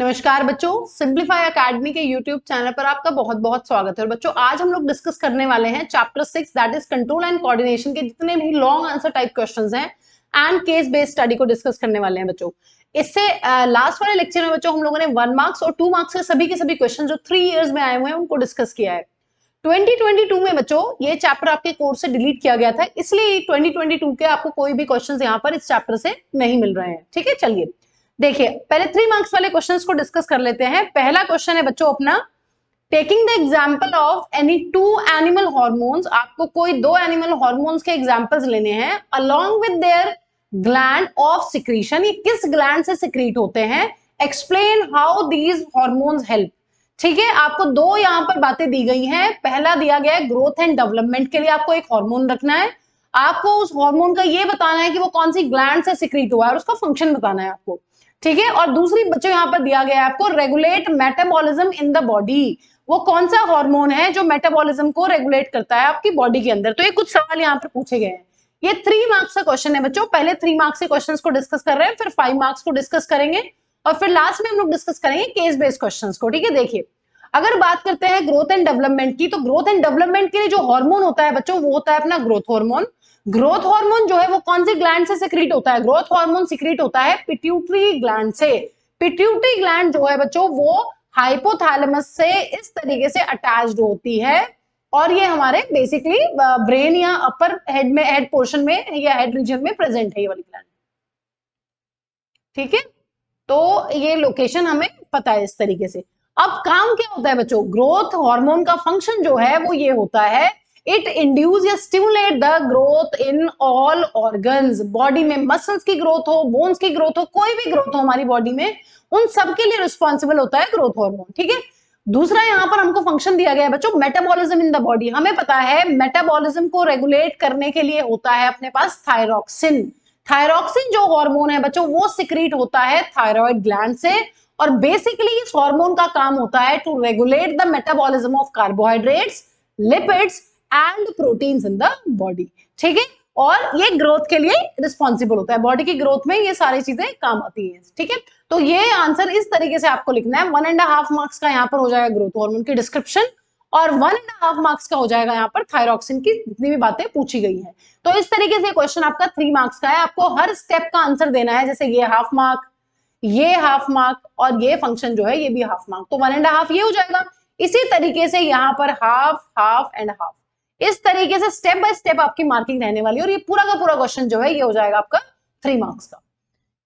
नमस्कार बच्चों, simplify academy के यूट्यूब चैनल पर आपका बहुत बहुत स्वागत है। और बच्चों आज हम लोग डिस्कस करने वाले हैं chapter 6 that is control and coordination के जितने भी लॉन्ग आंसर टाइप क्वेश्चंस हैं एंड केस बेस्ड स्टडी को डिस्कस करने वाले हैं बच्चों। इससे लास्ट वाले लेक्चर में बच्चों हम लोगों ने 1 मार्क्स और 2 मार्क्स के सभी क्वेश्चन जो 3 इयर्स में आए हुए हैं उनको डिस्कस किया है। 2022 में बच्चों ये चैप्टर आपके कोर्स से डिलीट किया गया था, इसलिए 2022 के आपको कोई भी क्वेश्चंस यहाँ पर इस चैप्टर से नहीं मिल रहे हैं। ठीक है, चलिए देखिए पहले 3 मार्क्स वाले क्वेश्चंस को डिस्कस कर लेते हैं। पहला क्वेश्चन है बच्चों अपना, taking the example of any 2 animal hormones, आपको कोई 2 एनिमल हार्मोन्स के एग्जांपल्स लेने हैं along with their gland of secretion, ये किस ग्लैंड से सिक्रीट होते हैं, explain how these hormones help. ठीक है, आपको 2 यहाँ पर बातें दी गई हैं। पहला दिया गया है ग्रोथ एंड डेवलपमेंट के लिए आपको एक हार्मोन रखना है, आपको उस हार्मोन का ये बताना है कि वो कौन सी ग्लैंड से सिक्रीट हुआ है और उसका फंक्शन बताना है आपको। ठीक है, और दूसरी बच्चों यहाँ पर दिया गया है आपको regulate metabolism in the body, वो कौन सा हार्मोन है जो मेटाबॉलिज्म को रेगुलेट करता है आपकी बॉडी के अंदर। तो ये कुछ सवाल यहाँ पर पूछे गए हैं। ये 3 मार्क्स का क्वेश्चन है बच्चों। पहले 3 मार्क्स के क्वेश्चंस को डिस्कस कर रहे हैं, फिर 5 मार्क्स को डिस्कस करेंगे और फिर लास्ट में हम लोग डिस्कस करेंगे केस बेस्ड क्वेश्चंस को। ठीक है, देखिए अगर बात करते हैं ग्रोथ एंड डेवलपमेंट की, तो ग्रोथ एंड डेवलपमेंट के लिए जो हार्मोन होता है बच्चों वो होता है अपना ग्रोथ हार्मोन। ग्रोथ हार्मोन जो है वो कौन सी ग्लैंड से सिक्रीट होता है, ग्रोथ हार्मोन सिक्रीट होता है पिट्यूटरी ग्लैंड से। पिट्यूटरी ग्लैंड जो है बच्चों वो हाइपोथैलेमस से इस तरीके से अटैच्ड होती है और ये हमारे बेसिकली ब्रेन या अपर हेड में, हेड पोर्शन में या हेड रीजन में प्रेजेंट है ये वाली ग्लैंड। ठीक है, तो ये लोकेशन हमें पता है इस तरीके से। अब काम क्या होता है बच्चों, ग्रोथ हार्मोन का फंक्शन जो है वो ये होता है, इट इंड्यूस या stimulate the growth in all organs. Body में मसल्स की ग्रोथ हो, बोन्स की ग्रोथ हो, कोई भी ग्रोथ हो हमारी बॉडी में, उन सब के लिए रिस्पॉन्सिबल होता है ग्रोथ हार्मोन। ठीक है, दूसरा यहाँ पर हमको फंक्शन दिया गया है बच्चों मेटाबॉलिज्म इन द बॉडी। हमें पता है मेटाबॉलिज्म को रेगुलेट करने के लिए होता है अपने पास थायरॉक्सिन। थायरॉक्सिन जो हार्मोन है बच्चों वो सिक्रीट होता है थायराइड ग्लैंड से और बेसिकली इस हार्मोन का काम होता है to regulate the metabolism of carbohydrates, lipids and proteins in the body. ठीक है, और ये ग्रोथ के लिए रिस्पॉन्सिबल होता है, बॉडी की ग्रोथ में ये सारी चीजें काम आती है। ठीक है, तो ये आंसर इस तरीके से आपको लिखना है। 1.5 मार्क्स का यहाँ पर हो जाएगा ग्रोथ हार्मोन की डिस्क्रिप्शन और 1.5 मार्क्स का हो जाएगा यहाँ पर थायरॉक्सिन की जितनी भी बातें पूछी गई हैं। तो इस तरीके से क्वेश्चन आपका 3 मार्क्स का है। आपको हर स्टेप का आंसर देना है, जैसे ये हाफ मार्क, ये हाफ मार्क और ये फंक्शन जो है ये भी हाफ मार्क, तो 1.5 ये हो जाएगा। इसी तरीके से यहाँ पर हाफ, हाफ एंड हाफ, इस तरीके से स्टेप बाय स्टेप आपकी मार्किंग रहने वाली है और ये पूरा का पूरा क्वेश्चन जो है ये हो जाएगा आपका 3 मार्क्स का।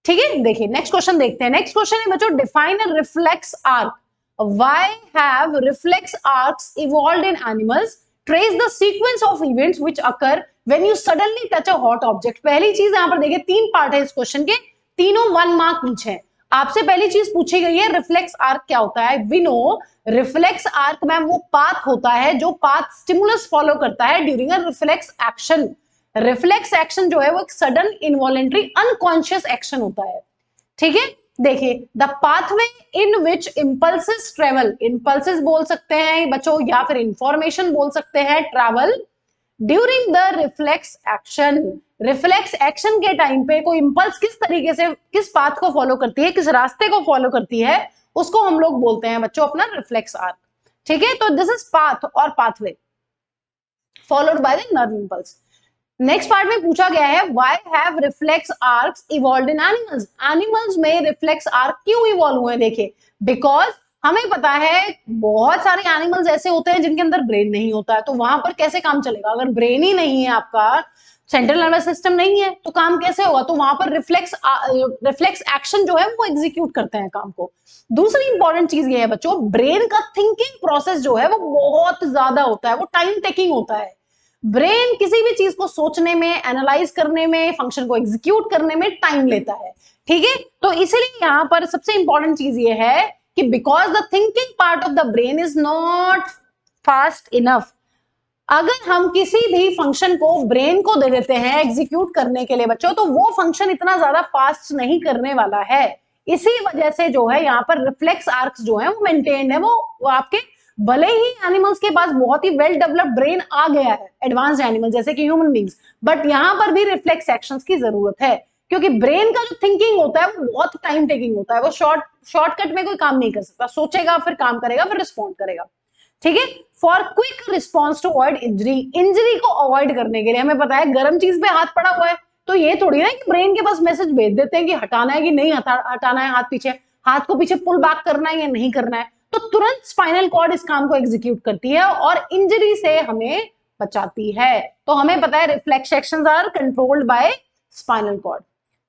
ठीक है, देखिए नेक्स्ट क्वेश्चन देखते हैं। नेक्स्ट क्वेश्चन है बच्चों, define a reflex arc. Why have reflex arcs evolved in animals? Trace the sequence of events which occur when you suddenly touch a hot object. पहली चीज यहाँ पर देखिए 3 पार्ट है इस क्वेश्चन के, तीनों 1 मार्क ईच है। आपसे पहली चीज पूछी गई है रिफ्लेक्स आर्क क्या होता है। We know reflex arc ma'am वो पाथ होता है जो पाथ स्टिमुलस फॉलो करता है during a reflex action. Reflex action जो है वो एक सडन इनवॉलेंटरी अनकॉन्शियस एक्शन होता है। ठीक है, देखिए the pathway in which impulses travel, impulses बोल सकते हैं बच्चों या फिर इंफॉर्मेशन बोल सकते हैं, travel during the reflex action. Reflex action के टाइम पे कोई इंपल्स किस तरीके से किस पाथ को फॉलो करती है, किस रास्ते को फॉलो करती है, उसको हम लोग बोलते हैं बच्चों अपना रिफ्लेक्स आर्क। ठीक है, तो दिस इज पाथ और pathway followed by the nerve impulse. Next part में पूछा गया है why have reflex arcs evolved in animals. Animals में रिफ्लेक्स आर्क क्यों इवॉल्व हुए? देखिए बिकॉज हमें पता है बहुत सारे एनिमल्स ऐसे होते हैं जिनके अंदर ब्रेन नहीं होता है, तो वहां पर कैसे काम चलेगा? अगर ब्रेन ही नहीं है, आपका सेंट्रल नर्वस सिस्टम नहीं है, तो काम कैसे होगा? तो वहां पर रिफ्लेक्स एक्शन जो है वो एग्जीक्यूट करते हैं काम को। दूसरी इंपॉर्टेंट चीज ये है बच्चों, ब्रेन का थिंकिंग प्रोसेस जो है वो बहुत ज्यादा होता है, वो टाइम टेकिंग होता है। ब्रेन किसी भी चीज को सोचने में, एनालाइज करने में, फंक्शन को एग्जीक्यूट करने में टाइम लेता है। ठीक है, तो इसीलिए यहां पर सबसे इंपॉर्टेंट चीज ये है कि because the thinking part of the brain is not fast enough. अगर हम किसी भी फंक्शन को ब्रेन को दे देते हैं एग्जीक्यूट करने के लिए बच्चों, तो वो फंक्शन इतना ज्यादा फास्ट नहीं करने वाला है। इसी वजह से जो है यहाँ पर रिफ्लेक्स आर्क्स जो है वो मेंटेन्ड है। वो आपके भले ही एनिमल्स के पास बहुत ही वेल डेवलप्ड ब्रेन आ गया है, एडवांस्ड एनिमल जैसे कि ह्यूमन बींग्स, बट यहां पर भी रिफ्लेक्स एक्शंस की जरूरत है। क्योंकि ब्रेन का जो थिंकिंग होता है वो बहुत टाइम टेकिंग होता है, वो शॉर्टकट में कोई काम नहीं कर सकता, सोचेगा फिर काम करेगा फिर रिस्पॉन्ड करेगा, ठीक है। For quick response to avoid injury, injury को अवॉइड करने के लिए, हमें पता है गर्म चीज पे हाथ पड़ा हुआ है तो ये थोड़ी ना कि ब्रेन के पास मैसेज भेज देते हैं कि हटाना है कि नहीं हटाना है, हाथ पीछे, हाथ को पीछे पुल बैक करना है या नहीं करना है, तो तुरंत स्पाइनल कॉर्ड इस काम को एग्जीक्यूट करती है और इंजरी से हमें बचाती है। तो हमें पता है reflex actions are controlled by spinal cord,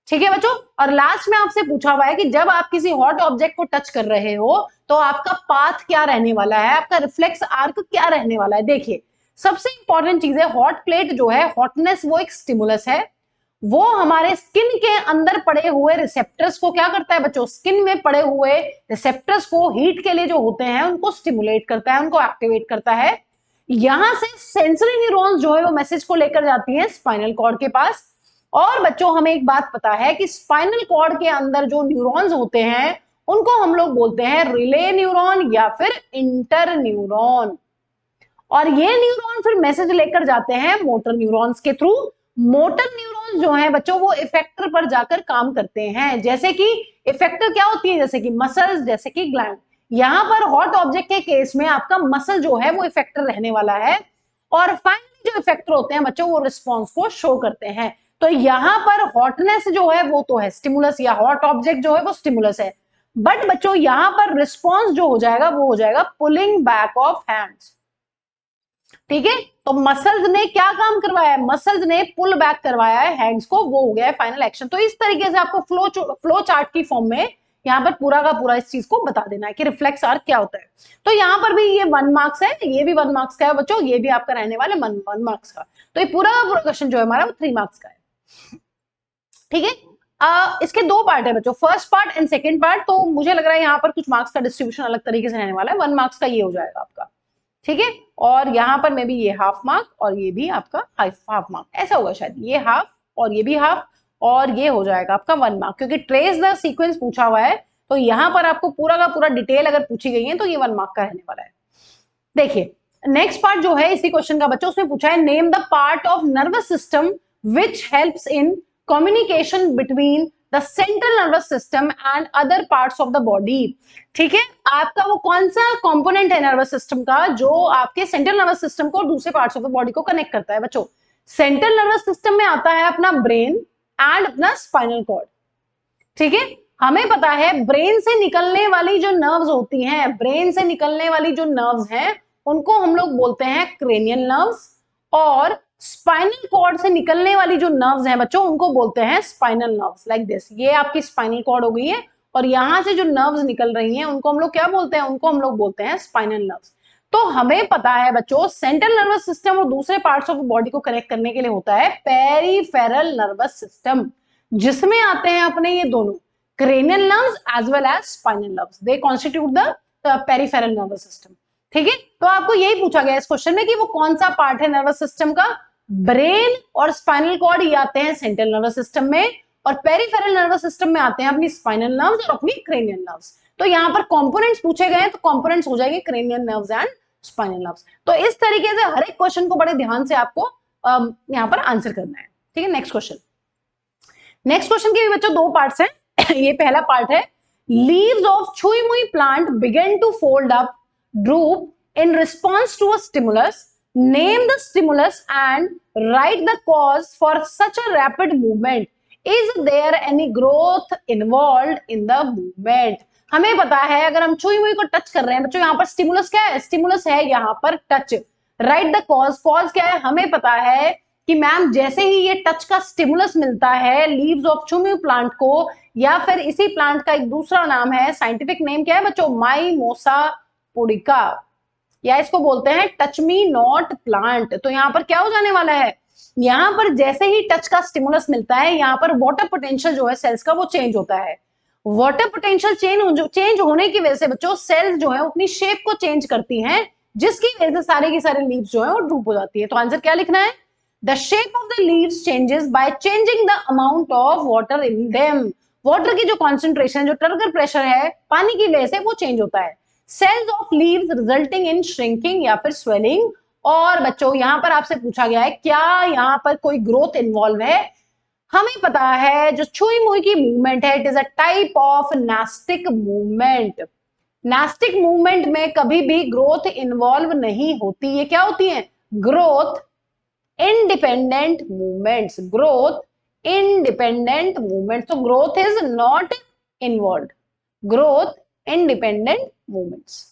ठीक है बच्चों। और लास्ट में आपसे पूछा हुआ है कि जब आप किसी हॉट ऑब्जेक्ट को टच कर रहे हो तो आपका पाथ क्या रहने वाला है, आपका रिफ्लेक्स आर्क क्या रहने वाला है। देखिए सबसे इंपॉर्टेंट चीज है, हॉट प्लेट जो है, हॉटनेस वो एक स्टिमुलस है, वो हमारे स्किन के अंदर पड़े हुए रिसेप्टर्स को क्या करता है बच्चों, स्किन में पड़े हुए रिसेप्टर्स को हीट के लिए जो होते हैं उनको स्टिमुलेट करता है, उनको एक्टिवेट करता है। यहां से सेंसरी न्यूरॉन्स जो है वो मैसेज को लेकर जाती हैं स्पाइनल कॉर्ड के पास। और बच्चों हमें एक बात पता है कि स्पाइनल कॉर्ड के अंदर जो न्यूरॉन्स होते हैं उनको हम लोग बोलते हैं रिले न्यूरॉन या फिर इंटर न्यूरॉन, और ये न्यूरॉन फिर मैसेज लेकर जाते हैं मोटर न्यूरॉन्स के थ्रू। मोटर न्यूरॉन्स जो है बच्चों वो इफेक्टर पर जाकर काम करते हैं, जैसे कि इफेक्टर क्या होती है, जैसे कि मसल्स, जैसे कि ग्लैंड। यहां पर हॉट ऑब्जेक्ट के केस में आपका मसल जो है वो इफेक्टर रहने वाला है, और फाइनली जो इफेक्टर होते हैं बच्चों वो रिस्पॉन्स को शो करते हैं। तो यहां पर हॉटनेस जो है वो तो है स्टिमुलस, या हॉट ऑब्जेक्ट जो है वो स्टिमुलस है, बट बच्चों यहां पर रिस्पॉन्स जो हो जाएगा वो हो जाएगा पुलिंग बैक ऑफ हैंड्स, ठीक है। तो मसल्स ने क्या काम करवाया है, मसल्स ने पुल बैक करवाया है हैंड्स को, वो हो गया है फाइनल एक्शन। तो इस तरीके से आपको फ्लो चार्ट की फॉर्म में यहाँ पर पूरा का पूरा इस चीज को बता देना है कि रिफ्लेक्स आर्क क्या होता है। तो यहाँ पर भी ये 1 मार्क्स है, ये भी 1 मार्क्स का है बच्चों, ये भी आपका रहने वाला 1 मार्क्स का। तो ये पूरा का पूरा क्वेश्चन जो है हमारा वो 3 मार्क्स का है, ठीक है। इसके 2 पार्ट है बच्चों, first part and second part. तो मुझे लग रहा है यहाँ पर कुछ मार्क्स का डिस्ट्रीब्यूशन अलग तरीके से रहने वाला है, 1 मार्क्स का ये हो जाएगा आपका, ठीक है। और यहाँ पर में भी ये हाफ मार्क और ये भी आपका हाफ मार्क, ऐसा होगा शायद, ये हाफ और ये भी हाफ, और ये हो जाएगा आपका 1 मार्क, क्योंकि ट्रेस द सीक्वेंस पूछा हुआ है। तो यहाँ पर आपको पूरा का पूरा डिटेल अगर पूछी गई है तो ये 1 मार्क का रहने वाला है। देखिए नेक्स्ट पार्ट जो है इसी क्वेश्चन का बच्चों, उसमें पूछा है name the part of nervous system which helps in communication between the central nervous system and other parts of the body, ठीक है। आपका वो कौन सा कंपोनेंट है नर्वस सिस्टम का जो आपके सेंट्रल नर्वस सिस्टम को दूसरे पार्ट्स ऑफ द बॉडी को कनेक्ट करता है बच्चों। सेंट्रल नर्वस सिस्टम में आता है अपना ब्रेन एंड अपना स्पाइनल कॉर्ड, ठीक है। हमें पता है ब्रेन से निकलने वाली जो नर्व्स होती हैं, ब्रेन से निकलने वाली जो नर्व्स हैं उनको हम लोग बोलते हैं क्रेनियल नर्व्स, और स्पाइनल कॉर्ड से निकलने वाली जो नर्व्स हैं बच्चों उनको बोलते हैं स्पाइनल नर्व्स, लाइक दिस। ये आपकी स्पाइनल कॉर्ड हो गई है और यहां से जो नर्व्स निकल रही हैं उनको हम लोग क्या बोलते हैं, उनको हम लोग बोलते हैं स्पाइनल नर्व्स। तो हमें पता है बच्चों सेंट्रल नर्वस सिस्टम और दूसरे पार्ट्स ऑफ बॉडी को कनेक्ट करने के लिए होता है पेरिफेरल नर्वस सिस्टम, जिसमें आते हैं अपने ये दोनों cranial nerves as well as spinal nerves, they constitute the peripheral nervous system, ठीक है। तो आपको यही पूछा गया इस क्वेश्चन में कि वो कौन सा पार्ट है नर्वस सिस्टम का, ब्रेन और स्पाइनल कॉर्ड ये आते हैं सेंट्रल नर्वस सिस्टम में, और पेरिफेरल नर्वस सिस्टम में आते हैं अपनी स्पाइनल नर्व्स और अपनी क्रेनियल नर्व्स। तो यहाँ पर कंपोनेंट्स पूछे गए हैं तो कंपोनेंट्स हो जाएंगे cranial nerves and spinal nerves. तो इस तरीके से हर एक क्वेश्चन को बड़े ध्यान से आपको यहाँ पर आंसर करना है, ठीक है। नेक्स्ट क्वेश्चन के भी बच्चों 2 पार्ट्स हैं। ये पहला पार्ट है, leaves of chhui mui plant begin to fold up droop in response to a stimulus, name the stimulus and write the cause for such a rapid movement, is there any growth involved in the movement. हमें पता है अगर हम छुई मुई को touch कर रहे हैं बच्चों, यहाँ पर स्टिमुलस क्या है, स्टिमुलस है यहाँ पर touch. Right the cause, cause क्या है, हमें पता है कि मैम जैसे ही ये टच का स्टिमुलस मिलता है leaves of chhui mui plant को, या फिर इसी प्लांट का एक दूसरा नाम है, साइंटिफिक नेम क्या है बच्चों, माइमोसा पुडिका, या इसको बोलते हैं टच मी नॉट प्लांट। तो यहाँ पर क्या हो जाने वाला है, यहाँ पर जैसे ही टच का स्टिमुलस मिलता है यहाँ पर वाटर पोटेंशियल जो है सेल्स का वो चेंज होता है। वाटर पोटेंशियल चेंज होने की वजह से बच्चों सेल्स जो है अपनी शेप को चेंज करती हैं, जिसकी वजह से सारे की सारे लीव्स जो है वो ड्रूप हो जाती है। तो आंसर क्या लिखना है, the shape of the leaves changes by changing the amount of water in them. Water की जो कॉन्सेंट्रेशन, जो टर्गर प्रेशर है पानी की वजह से वो चेंज होता है। Cells of leaves resulting in shrinking या फिर स्वेलिंग। और बच्चों यहाँ पर आपसे पूछा गया है क्या यहाँ पर कोई ग्रोथ इन्वॉल्व है, हमें पता है जो छुई मुई की मूवमेंट है, it is a type of nastic movement. Nastic movement में कभी भी ग्रोथ इन्वॉल्व नहीं होती। ये क्या होती है? Growth independent movements. Growth independent movement. तो growth is not involve. Growth independent movements.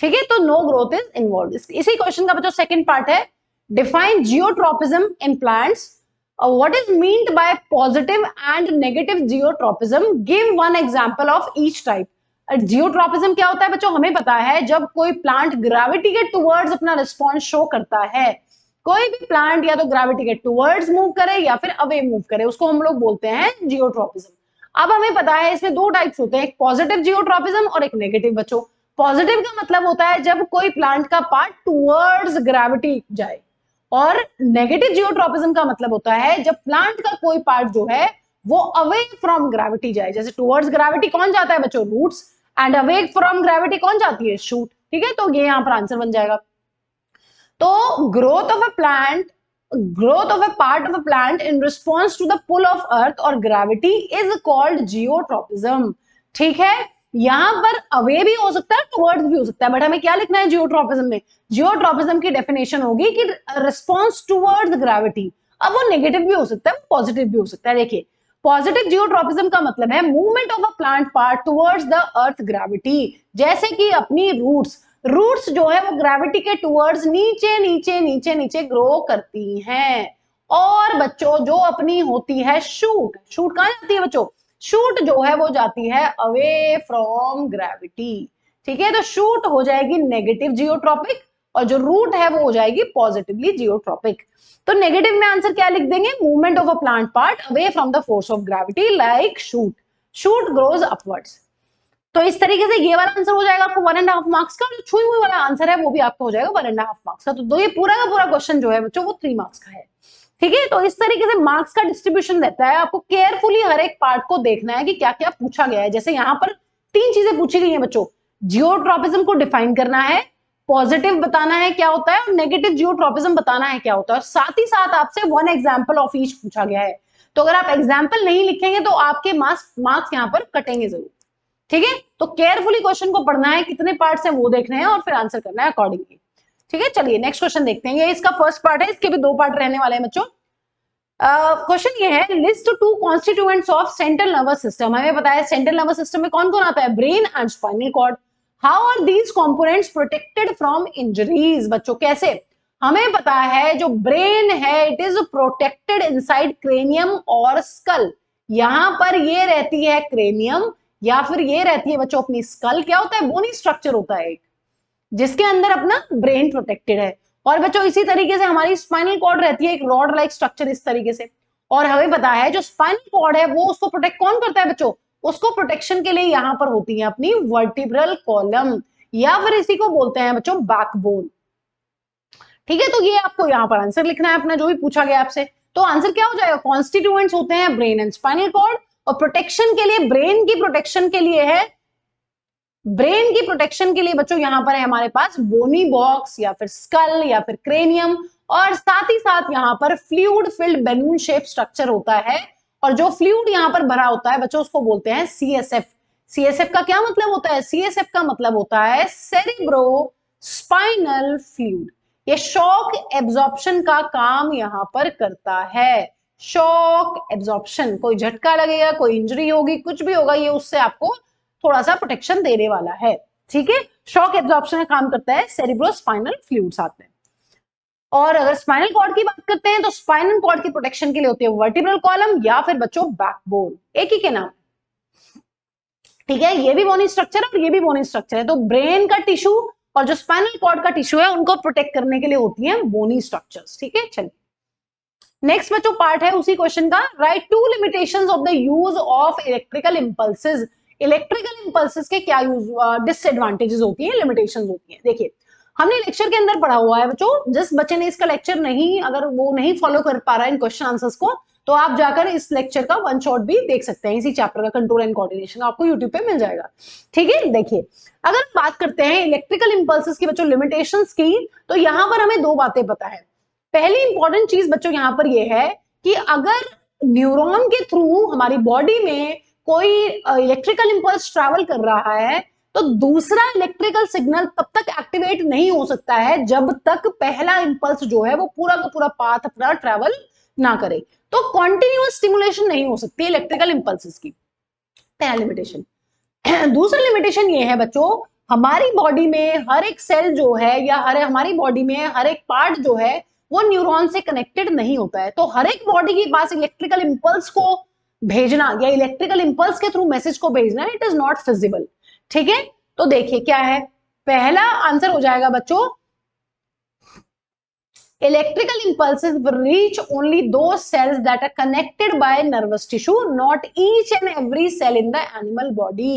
ठीक है, तो नो ग्रोथ इज इन्वॉल्व। इसी क्वेश्चन का बच्चों सेकंड पार्ट है, define geotropism in plants. What is meant by positive and negative geotropism, give one example of each type. Geotropism क्या होता है बच्चों? हमें पता है जब कोई प्लांट ग्रेविटी के टुवर्ड्स अपना रिस्पॉन्स शो करता है। कोई भी प्लांट या तो ग्रेविटी के टुवर्ड्स मूव करे या फिर अवे मूव करे, उसको हम लोग बोलते हैं जियोट्रोपिज्म। अब हमें पता है इसमें दो टाइप्स होते हैं, एक पॉजिटिव जियोट्रोपिज्म और एक नेगेटिव। बच्चों पॉजिटिव का मतलब होता है जब कोई प्लांट का पार्ट टुवर्ड्स ग्रेविटी जाए, और नेगेटिव जियोट्रोपिज्म का मतलब होता है जब प्लांट का कोई पार्ट जो है वो अवे फ्रॉम ग्रेविटी जाए। जैसे टुवर्ड्स ग्रेविटी कौन जाता है बच्चों? Roots. And away from gravity कौन जाती है? शूट। ठीक है, तो ये यहां पर आंसर बन जाएगा। तो growth of a part of a plant in response to the pull of earth or gravity is called geotropism। ठीक है, यहां पर अवे भी हो सकता है, टुवर्ड्स भी हो सकता है, बट हमें क्या लिखना है जियोट्रोपिज्म में? जियोट्रोपिज्म की डेफिनेशन होगी कि रिस्पॉन्स टुवर्ड्स ग्रेविटी। अब वो नेगेटिव भी हो सकता है, वो पॉजिटिव भी हो सकता है। देखिए, पॉजिटिव जियोट्रोपिज्म का मतलब है movement of a plant part towards the earth gravity. जैसे कि अपनी रूट्स जो है वो ग्रेविटी के टुवर्ड्स नीचे नीचे नीचे नीचे ग्रो करती हैं। और बच्चों जो अपनी होती है शूट कहां जाती है बच्चों? शूट जो है वो जाती है अवे फ्रॉम ग्रेविटी। ठीक है, तो शूट हो जाएगी नेगेटिव जियोट्रॉपिक और जो रूट है वो हो जाएगी पॉजिटिवली जियोट्रॉपिक। तो नेगेटिव में आंसर क्या लिख देंगे? Movement of a plant part away from the force of gravity like shoot grows upwards. तो इस तरीके से ये वाला आंसर हो जाएगा आपको 1.5 मार्क्स का, जो छुई हुई वाला आंसर है वो भी आपका हो जाएगा 1.5 मार्क्स का। तो ये पूरा का पूरा क्वेश्चन जो है बच्चों वो 3 मार्क्स का है। ठीक है, तो इस तरीके से मार्क्स का डिस्ट्रीब्यूशन रहता है। आपको केयरफुली हर एक पार्ट को देखना है कि क्या क्या पूछा गया है। जैसे यहाँ पर 3 चीजें पूछी गई है बच्चों, जियोट्रोपिज्म को डिफाइन करना है, पॉजिटिव बताना है क्या होता है, और नेगेटिव जियोट्रोपिज्म बताना है क्या होता है। साथ ही साथ आपसे 1 एग्जाम्पल ऑफ ईच पूछा गया है। तो अगर आप एग्जाम्पल नहीं लिखेंगे तो आपके मार्क्स यहाँ पर कटेंगे जरूर। ठीक है, तो केयरफुली क्वेश्चन को पढ़ना है, कितने पार्ट्स हैं वो देखने हैं और फिर आंसर करना है अकॉर्डिंगली। ठीक है, चलिए नेक्स्ट क्वेश्चन देखते हैं। ये इसका फर्स्ट पार्ट है, इसके भी 2 पार्ट रहने वाले हैं बच्चों। क्वेश्चन ये है, list 2 constituents of central nervous system. हमें पता है सेंट्रल नर्वस सिस्टम में कौन कौन आता है? Brain and spinal cord. How are these components protected from injuries? बच्चों कैसे? हमें पता है जो ब्रेन है it is protected inside cranium और स्कल। यहां पर ये रहती है क्रेनियम या फिर ये रहती है बच्चों अपनी स्कल। क्या होता है? बोनी स्ट्रक्चर होता है एक, जिसके अंदर अपना ब्रेन प्रोटेक्टेड है। और बच्चों इसी तरीके से हमारी स्पाइनल कॉर्ड रहती है एक रॉड लाइक स्ट्रक्चर इस तरीके से। और हमें पता है जो स्पाइनल कॉर्ड है वो उसको प्रोटेक्ट कौन करता है बच्चों? उसको प्रोटेक्शन के लिए यहां पर होती है अपनी वर्टिब्रल कॉलम, या फिर इसी को बोलते हैं बच्चों बैकबोन। ठीक है, तो ये आपको यहां पर आंसर लिखना है अपना जो भी पूछा गया आपसे। तो आंसर क्या हो जाएगा? कॉन्स्टिट्यूएंट्स होते हैं ब्रेन एंड स्पाइनल कॉर्ड, और प्रोटेक्शन के लिए ब्रेन की प्रोटेक्शन के लिए है, ब्रेन की प्रोटेक्शन के लिए बच्चों यहां पर है हमारे पास बोनी बॉक्स या फिर स्कल या फिर क्रेनियम, और साथ ही साथ यहां पर fluid filled balloon shape structure होता है। और जो फ्लूइड यहां पर भरा होता है बच्चों उसको बोलते हैं सीएसएफ। सीएसएफ का क्या मतलब होता है? सीएसएफ का मतलब होता है सेरिब्रो स्पाइनल फ्लूइड। ये शॉक एब्जॉर्प्शन का काम यहां पर करता है। शॉक एब्जॉर्प्शन, कोई झटका लगेगा, कोई इंजरी होगी, कुछ भी होगा, ये उससे आपको थोड़ा सा प्रोटेक्शन देने वाला है। ठीक है, शॉक एब्जॉर्प्शन का काम करता है सेरिब्रोस्पाइनल फ्लूइड साथ में। और अगर स्पाइनल कॉर्ड की बात करते हैं तो स्पाइनल कॉर्ड की प्रोटेक्शन के लिए होती है वर्टिब्रल कॉलम या फिर बच्चों बैकबोन, एक ही के नाम। ठीक है, ये भी बोनी स्ट्रक्चर है और ये भी बोनी स्ट्रक्चर है। तो ब्रेन का टिश्यू और जो स्पाइनल कॉर्ड का टिश्यू है उनको प्रोटेक्ट करने के लिए होती है बोनी स्ट्रक्चर्स। ठीक है, चलिए नेक्स्ट बच्चों पार्ट है उसी क्वेश्चन का, right 2 limitations of the use of electrical impulses. Electrical impulses के क्या यूज डिसएडवांटेजेस होती है, लिमिटेशंस होती है। देखिए हमने लेक्चर के अंदर पढ़ा हुआ है बच्चों, जिस बच्चे ने इसका लेक्चर नहीं, अगर वो नहीं फॉलो कर पा रहा है इन क्वेश्चन आंसर्स को, तो आप जाकर इस लेक्चर का 1 शॉट भी देख सकते हैं, इसी चैप्टर का कंट्रोल एंड कोऑर्डिनेशन आपको यूट्यूब पे मिल जाएगा। ठीक है, देखिए अगर बात करते हैं इलेक्ट्रिकल इंपल्सेस की बच्चों लिमिटेशंस की, तो यहां पर हमें 2 बातें पता है। पहली इंपॉर्टेंट चीज बच्चों यहां पर यह है कि अगर न्यूरॉन के थ्रू हमारी बॉडी में कोई इलेक्ट्रिकल इंपल्स ट्रैवल कर रहा है तो दूसरा इलेक्ट्रिकल सिग्नल तब तक एक्टिवेट नहीं हो सकता है जब तक पहला इंपल्स जो है वो पूरा का पूरा पाथ अपना ट्रैवल ना करे। तो कॉन्टिन्यूअस स्टिमुलेशन नहीं हो सकती इलेक्ट्रिकल इंपल्सेस की, पहला लिमिटेशन। दूसरा लिमिटेशन ये है बच्चों, हमारी बॉडी में हर एक सेल जो है या हमारी बॉडी में हर एक पार्ट जो है वो न्यूरॉन से कनेक्टेड नहीं होता है। तो हर एक बॉडी के पास इलेक्ट्रिकल इंपल्स को भेजना या इलेक्ट्रिकल इंपल्स के थ्रू मैसेज को भेजना इट इज नॉट फिजिबल। ठीक है, तो देखिए क्या है, पहला आंसर हो जाएगा बच्चों, electrical impulses will reach only those cells that are connected by nervous tissue, not each and every cell in the animal body।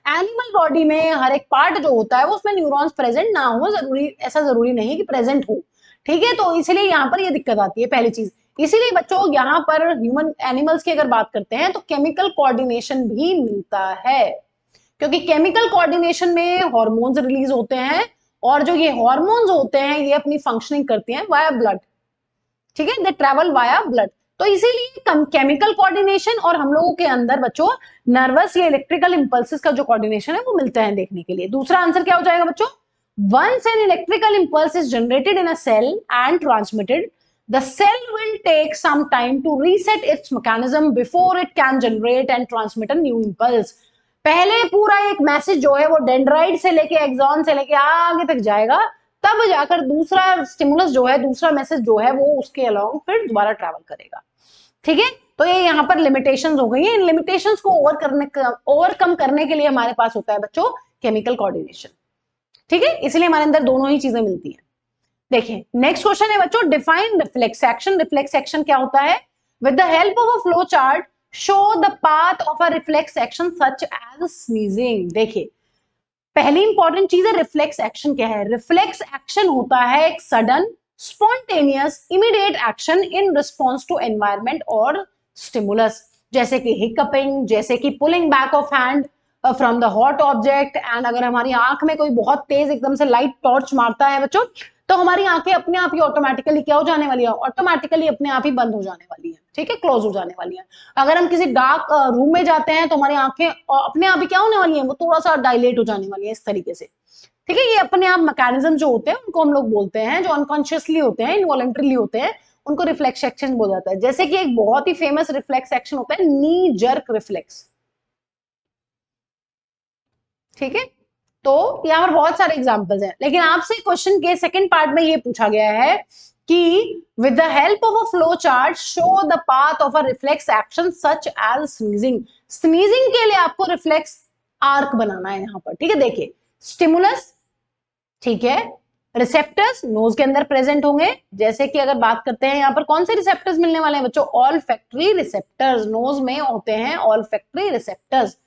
Animal body में हर एक पार्ट जो होता है वो उसमें न्यूरॉन्स प्रेजेंट ना हो, जरूरी ऐसा जरूरी नहीं कि प्रेजेंट हो। ठीक है, तो इसीलिए यहाँ पर ये दिक्कत आती है पहली चीज। इसीलिए बच्चों यहाँ पर ह्यूमन एनिमल्स की अगर बात करते हैं तो केमिकल कोऑर्डिनेशन भी मिलता है, क्योंकि केमिकल कोऑर्डिनेशन में हॉर्मोन्स रिलीज होते हैं और जो ये हॉर्मोन्स होते हैं ये अपनी फंक्शनिंग करती हैं वाया ब्लड। ठीक है, दे ट्रेवल वाया ब्लड। तो इसीलिए केमिकल कोऑर्डिनेशन और हम लोगों के अंदर बच्चों नर्वस या इलेक्ट्रिकल इंपल्सेस का जो कोऑर्डिनेशन है वो मिलता है देखने के लिए। दूसरा आंसर क्या हो जाएगा बच्चों, once an electrical impulse is generated in a cell and transmitted, the cell will take some time to reset its mechanism before it can generate and transmit a new impulse। पहले पूरा एक message जो है वो dendrite से लेके axon से लेके आगे तक जाएगा, तब जाकर दूसरा स्टिमुलस जो है, दूसरा मैसेज जो है वो उसके अलोंग फिर दोबारा ट्रैवल करेगा। ठीक है, तो ये यहाँ पर लिमिटेशंस हो गई हैं। इन लिमिटेशंस को ओवरकम करने के लिए हमारे पास होता है बच्चों केमिकल कोऑर्डिनेशन। ठीक है, इसलिए हमारे अंदर दोनों ही चीजें मिलती हैं। देखिए नेक्स्ट क्वेश्चन है बच्चों, define reflex action. Reflex action क्या होता है, with the help of a flow chart show the path of a reflex action such as sneezing. देखिए पहली इंपॉर्टेंट चीज है रिफ्लेक्स एक्शन क्या है। रिफ्लेक्स एक्शन होता है एक sudden spontaneous immediate action in response to environment और स्टिमुलस, जैसे कि हिकअपिंग, जैसे कि pulling back of hand from the hot object. And अगर हमारी आंख में कोई बहुत तेज एकदम से लाइट टॉर्च मारता है बच्चों, तो हमारी आंखें अपने आप ही ऑटोमेटिकली क्या हो जाने वाली है, ऑटोमेटिकली अपने आप ही बंद हो जाने वाली है। ठीक है, क्लोज हो जाने वाली है। अगर हम किसी डार्क रूम में जाते हैं तो हमारी आंखें अपने आप ही क्या होने वाली हैं, वो थोड़ा सा डायलेट हो जाने वाली है इस तरीके से। ठीक है, ये अपने आप मैकेनिज्म जो होते हैं उनको हम लोग बोलते हैं, जो अनकॉन्शियसली होते हैं, इनवॉलंटरीली होते हैं, उनको रिफ्लेक्स एक्शन बोला जाता है। जैसे कि एक बहुत ही फेमस रिफ्लेक्स एक्शन होता है नी जर्क रिफ्लेक्स। ठीक है, तो यहाँ पर बहुत सारे एग्जांपल्स हैं, लेकिन आपसे क्वेश्चन के सेकंड पार्ट में ये पूछा गया है कि with the help of a flow chart show the path of a reflex action such as sneezing. Sneezing के लिए आपको रिफ्लेक्स आर्क बनाना है यहाँ पर। ठीक है, देखिए स्टिमुलस, ठीक है, रिसेप्टर्स नोज के अंदर प्रेजेंट होंगे। जैसे कि अगर बात करते हैं यहाँ पर कौन से रिसेप्टर्स मिलने वाले हैं बच्चों, ऑलफैक्टरी रिसेप्टर्स नोज में होते हैं, ऑलफैक्टरी रिसेप्टर्स।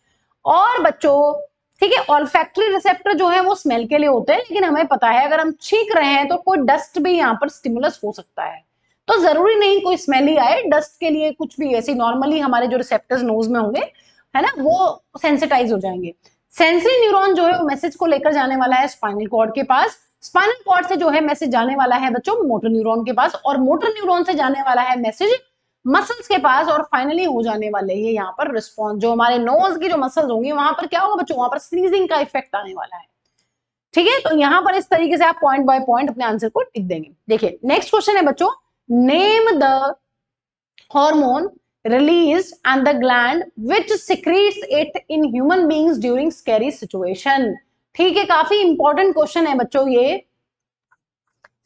और बच्चों ठीक है, ऑलफैक्टरी रिसेप्टर जो है वो स्मेल के लिए होते हैं, लेकिन हमें पता है अगर हम छींक रहे हैं तो कोई डस्ट भी यहाँ पर स्टिमुलस हो सकता है, तो जरूरी नहीं कोई स्मेल ही आए। डस्ट के लिए कुछ भी ऐसी नॉर्मली हमारे जो रिसेप्टर्स नोज में होंगे है ना, वो सेंसिटाइज हो जाएंगे। सेंसरी न्यूरॉन जो है वो मैसेज को लेकर जाने वाला है स्पाइनल कॉर्ड के पास, स्पाइनल कॉर्ड से जो है मैसेज जाने वाला है बच्चों मोटर न्यूरॉन के पास, और मोटर न्यूरॉन से जाने वाला है मैसेज मसल्स के पास, और फाइनली हो जाने वाले है यहाँ पर रिस्पॉन्स। जो हमारे नोज की जो मसल्स होंगी वहां पर क्या होगा बच्चों, वहां पर स्नीजिंग का इफेक्ट आने वाला है। ठीक है, तो यहाँ पर इस तरीके से आप पॉइंट बाय पॉइंट अपने आंसर को टिक देंगे। देखिए नेक्स्ट क्वेश्चन है बच्चों, name the hormone released and the gland which secretes it in human beings during scary situation। ठीक है, काफी इंपॉर्टेंट क्वेश्चन है बच्चों ये।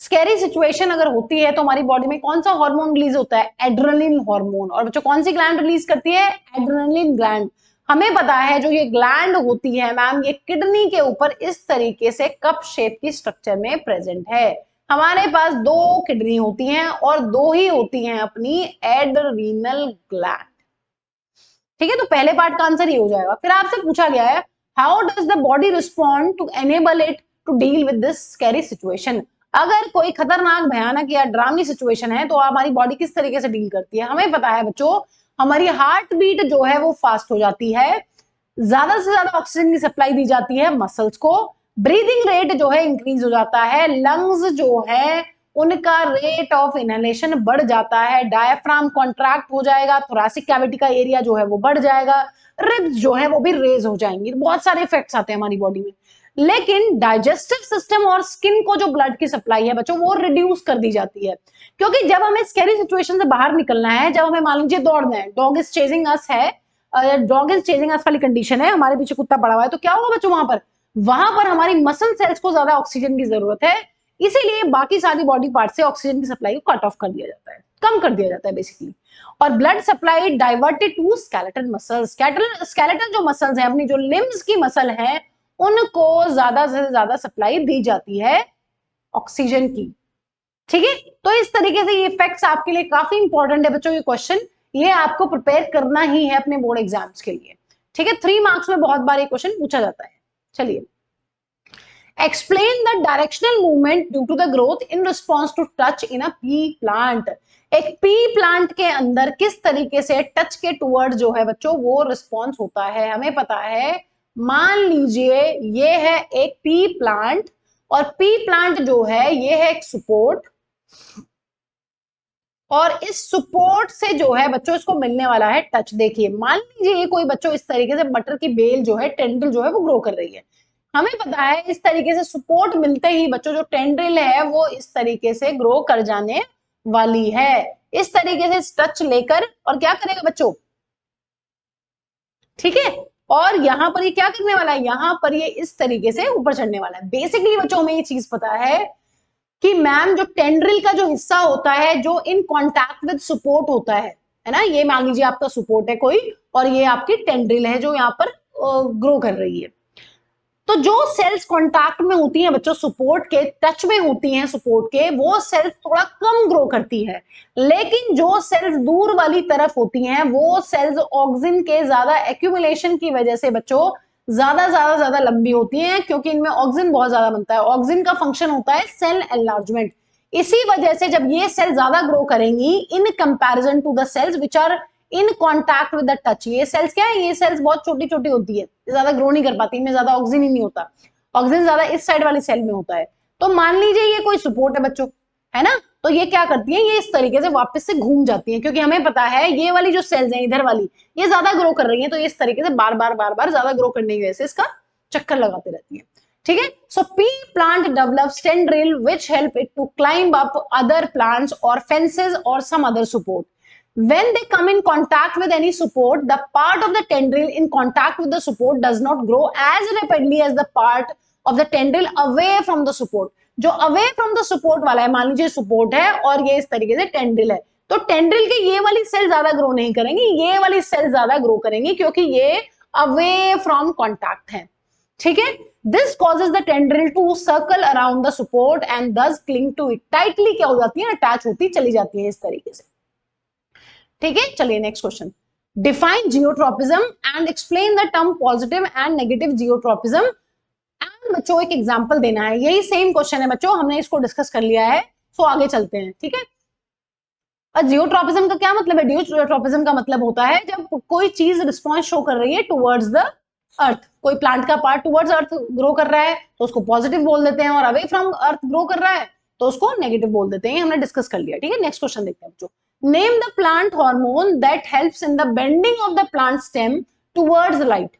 स्कैरी सिचुएशन अगर होती है तो हमारी बॉडी में कौन सा हार्मोन रिलीज होता है, एड्रेनलिन हार्मोन। और बच्चों कौन सी ग्लैंड रिलीज करती है, एड्रेनलिन ग्लैंड। हमें पता है जो ये ग्लैंड होती है मैम, ये किडनी के ऊपर इस तरीके से कप शेप की स्ट्रक्चर में प्रेजेंट है। हमारे पास दो किडनी होती हैं और दो ही होती हैं अपनी एड्रीनल ग्लैंड। ठीक है, तो पहले पार्ट का आंसर ये हो जाएगा। फिर आपसे पूछा गया है how does the body respond to enable it to deal with this scary situation. अगर कोई खतरनाक भयानक या डरावनी सिचुएशन है तो हमारी बॉडी किस तरीके से डील करती है। हमें पता है बच्चों हमारी हार्ट बीट जो है वो फास्ट हो जाती है, ज्यादा से ज्यादा ऑक्सीजन की सप्लाई दी जाती है मसल्स को, ब्रीदिंग रेट जो है इंक्रीज हो जाता है, लंग्स जो है उनका रेट ऑफ इनहेलेशन बढ़ जाता है, डायफ्राम कॉन्ट्रैक्ट हो जाएगा, थोरैसिक कैविटी का एरिया जो है वो बढ़ जाएगा, रिब्स जो है वो भी रेज हो जाएंगी, बहुत सारे इफेक्ट्स आते हैं हमारी बॉडी में। लेकिन डाइजेस्टिव सिस्टम और स्किन को जो ब्लड की सप्लाई है बच्चों वो रिड्यूस कर दी जाती है, क्योंकि जब हमें स्कैरी सिचुएशन से बाहर निकलना है, जब हमें मान लीजिए दौड़ना है, डॉग इज चेजिंग अस है, डॉग इज चेजिंग अस वाली कंडीशन है, हमारे पीछे कुत्ता पड़ा हुआ है, तो क्या होगा बच्चों वहां पर हमारी मसल सेल्स को ज्यादा ऑक्सीजन की जरूरत है, इसीलिए बाकी सारी बॉडी पार्ट से ऑक्सीजन की सप्लाई को कट ऑफ कर दिया जाता है, कम कर दिया जाता है बेसिकली, और blood supply diverted to skeletal muscles. Skeletal जो मसल्स हैं, अपनी जो लिम्स की मसल है, उनको ज्यादा से ज्यादा सप्लाई दी जाती है ऑक्सीजन की। ठीक है, तो इस तरीके से ये फैक्ट्स आपके लिए काफी इंपॉर्टेंट है बच्चों, ये क्वेश्चन ये आपको प्रिपेयर करना ही है अपने बोर्ड एग्जाम्स के लिए। ठीक है, 3 मार्क्स में बहुत बार ये क्वेश्चन पूछा जाता है। चलिए, explain the directional movement due to the growth in response to touch in a pea plant. एक पी प्लांट के अंदर किस तरीके से टच के टूवर्ड जो है बच्चों वो रिस्पॉन्स होता है, हमें पता है। मान लीजिए ये है एक पी प्लांट, और पी प्लांट जो है ये है एक सपोर्ट, और इस सपोर्ट से जो है बच्चों इसको मिलने वाला है टच। देखिए, मान लीजिए ये कोई बच्चों इस तरीके से मटर की बेल जो है, टेंड्रिल जो है वो ग्रो कर रही है, हमें पता है इस तरीके से सपोर्ट मिलते ही बच्चों जो टेंड्रिल है वो इस तरीके से ग्रो कर जाने वाली है, इस तरीके से टच लेकर, और क्या करेगा बच्चों, ठीक है, और यहां पर ये क्या करने वाला है, यहां पर ये इस तरीके से ऊपर चढ़ने वाला है। बेसिकली बच्चों हमें ये चीज पता है कि मैम जो टेंड्रिल का जो हिस्सा होता है जो इन कांटेक्ट विद सपोर्ट होता है ना, ये मान लीजिए आपका सपोर्ट है कोई, और ये आपकी टेंड्रिल है जो यहाँ पर ग्रो कर रही है, तो जो सेल्स कांटेक्ट में होती हैं बच्चों, सपोर्ट के टच में होती हैं सपोर्ट के, वो सेल्स थोड़ा कम ग्रो करती है, लेकिन जो सेल्स दूर वाली तरफ होती हैं वो सेल्स ऑक्सीजन के ज्यादा एक्यूमुलेशन की वजह से बच्चों ज्यादा लंबी होती हैं, क्योंकि इनमें ऑक्सीजन बहुत ज्यादा बनता है। ऑक्सीजन का फंक्शन होता है सेल एनलार्जमेंट, इसी वजह से जब ये सेल ज्यादा ग्रो करेंगी in comparison to the cells which are in contact with the touch, ये सेल्स क्या है, ये सेल्स बहुत छोटी छोटी होती है, ज्यादा ग्रो नहीं कर पाती, इनमें ज्यादा ऑक्सीजन ही नहीं होता, ऑक्सीजन ज्यादा इस साइड वाली सेल में होता है। तो मान लीजिए ये कोई सपोर्ट है बच्चों, है ना, तो ये क्या करती है, ये इस तरीके से वापस से घूम जाती है, क्योंकि हमें पता है ये वाली जो सेल्स हैं इधर वाली ये ज्यादा ग्रो कर रही है, तो ये इस तरीके से बार बार ज्यादा ग्रो करने की वजह से इसका चक्कर लगाते रहती है। ठीक है, so pea plant develops tendril which help it to climb up other plants और फेंसेस और some other support. When they come in contact with any support, the part of the tendril in contact with the support does not grow as rapidly as the part of the tendril away from the support. जो away from the support वाला है, मान लीजिए support है और ये इस तरीके से tendril है, तो tendril के ये वाली सेल ज्यादा ग्रो नहीं करेंगी, ये वाली सेल ज्यादा ग्रो करेंगी, क्योंकि ये away from contact है। ठीक है, this causes the tendril to circle around the support and thus cling to it. tightly क्या हो जाती है, अटैच होती चली जाती है इस तरीके से। ठीक है, चलिए next question, define geotropism and explain the term positive and negative geotropism. And बच्चों एक एग्जांपल देना है, यही सेम क्वेश्चन है बच्चों, हमने इसको डिस्कस कर लिया है, सो आगे चलते हैं। ठीक है, जियोट्रोपिज्म का क्या मतलब है, जियोट्रोपिज्म का मतलब होता है जब कोई चीज रिस्पॉन्स शो कर रही है टुवर्ड्स द अर्थ, कोई प्लांट का पार्ट टुवर्ड्स अर्थ ग्रो कर रहा है तो उसको पॉजिटिव बोल देते हैं, और अवे फ्रॉम अर्थ ग्रो कर रहा है तो उसको नेगेटिव बोल देते हैं, हमने डिस्कस कर लिया। ठीक है, नेक्स्ट क्वेश्चन देखते हैं बच्चों, name the plant hormone that helps in the bending of the plant stem towards light।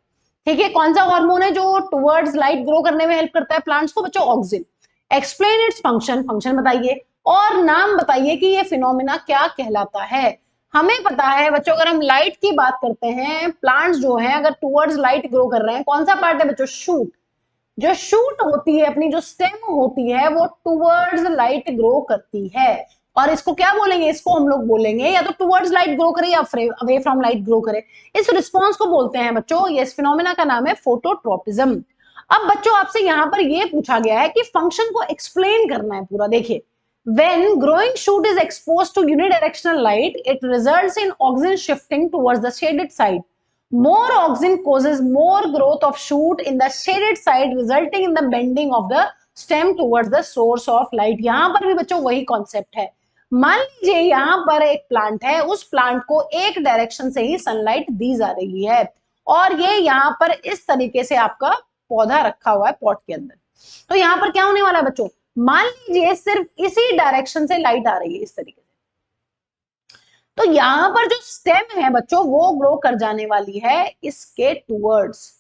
ठीक है, कौन सा हार्मोन है जो टुवर्ड्स लाइट ग्रो करने में हेल्प करता है प्लांट्स को बच्चों, auxin. Explain its function, function बताइए, और नाम बताइए कि ये फिनोमिना क्या कहलाता है। हमें पता है बच्चों, अगर हम लाइट की बात करते हैं, प्लांट्स जो है अगर टुवर्ड्स लाइट ग्रो कर रहे हैं, कौन सा पार्ट है बच्चों, शूट। जो शूट होती है, अपनी जो स्टेम होती है, वो टुवर्ड्स लाइट ग्रो करती है, और इसको क्या बोलेंगे, इसको हम लोग बोलेंगे या तो टुवर्ड्स लाइट ग्रो करे या अवे फ्रॉम लाइट ग्रो करे, इस रिस्पॉन्स को बोलते हैं बच्चों, ये इस फिनोमेना का नाम है फोटोट्रोपिज्म। अब बच्चों आपसे यहां पर ये पूछा गया है कि फंक्शन को एक्सप्लेन करना है पूरा। देखिए, when growing shoot is exposed to unidirectional light, it results in oxygen shifting towards the shaded side. More oxygen causes more growth of shoot in the shaded side, resulting in the bending of the stem towards the source of light। यहां पर भी बच्चों वही concept है, मान लीजिए यहां पर एक प्लांट है, उस प्लांट को एक डायरेक्शन से ही सनलाइट दी जा रही है, और ये यहां पर इस तरीके से आपका पौधा रखा हुआ है पॉट के अंदर, तो यहां पर क्या होने वाला है बच्चों, मान लीजिए सिर्फ इसी डायरेक्शन से लाइट आ रही है इस तरीके से, तो यहां पर जो स्टेम है बच्चों वो ग्रो कर जाने वाली है इसके टूवर्ड्स।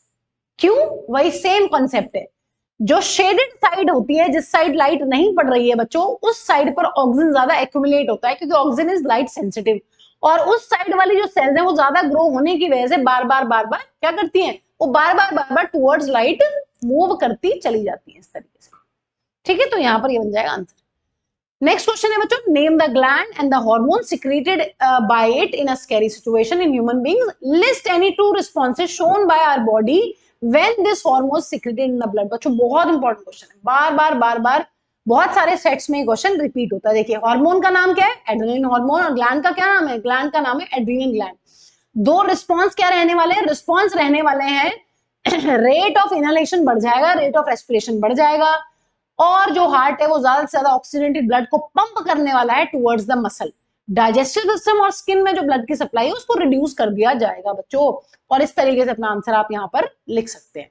क्यों? वही सेम कॉन्सेप्ट है, जो शेडेड साइड होती है, जिस साइड लाइट नहीं पड़ रही है बच्चों, उस साइड पर ऑक्सीजन ज्यादा एक्यूमुलेट होता है, क्योंकि ऑक्सीजन इज लाइट सेंसिटिव, और उस साइड वाली जो सेल्स है वो ज्यादा ग्रो होने की वजह से बार बार क्या करती हैं, वो बार बार टुवर्ड्स लाइट मूव करती चली जाती है इस तरीके से। ठीक है, तो यहां पर ये बन जाएगा आंसर। नेक्स्ट क्वेश्चन है बच्चों, name the gland and the hormone secreted by it in a scary situation in human beings, list any two responses shown by our body when this hormone secreted in the blood. बच्चों बहुत important question है, बार बार बहुत सारे sets में question repeat होता है। देखिए hormone का नाम क्या है, एड्रेनलिन हार्मोन, और ग्लैंड का क्या नाम है, ग्लैंड का नाम है एड्रेनल ग्लैंड। दो रिस्पॉन्स क्या रहने वाले हैं, रिस्पॉन्स रहने वाले हैं रेट ऑफ इनहेलेशन बढ़ जाएगा, रेट ऑफ रेस्पिरेशन बढ़ जाएगा, और जो हार्ट है वो ज्यादा से ज्यादा ऑक्सीडेंटेड ब्लड को पंप करने वाला है towards the muscle. Digestive system और स्किन में जो ब्लड की सप्लाई है उसको रिड्यूस कर दिया जाएगा बच्चों, और इस तरीके से अपना आंसर आप यहां पर लिख सकते हैं।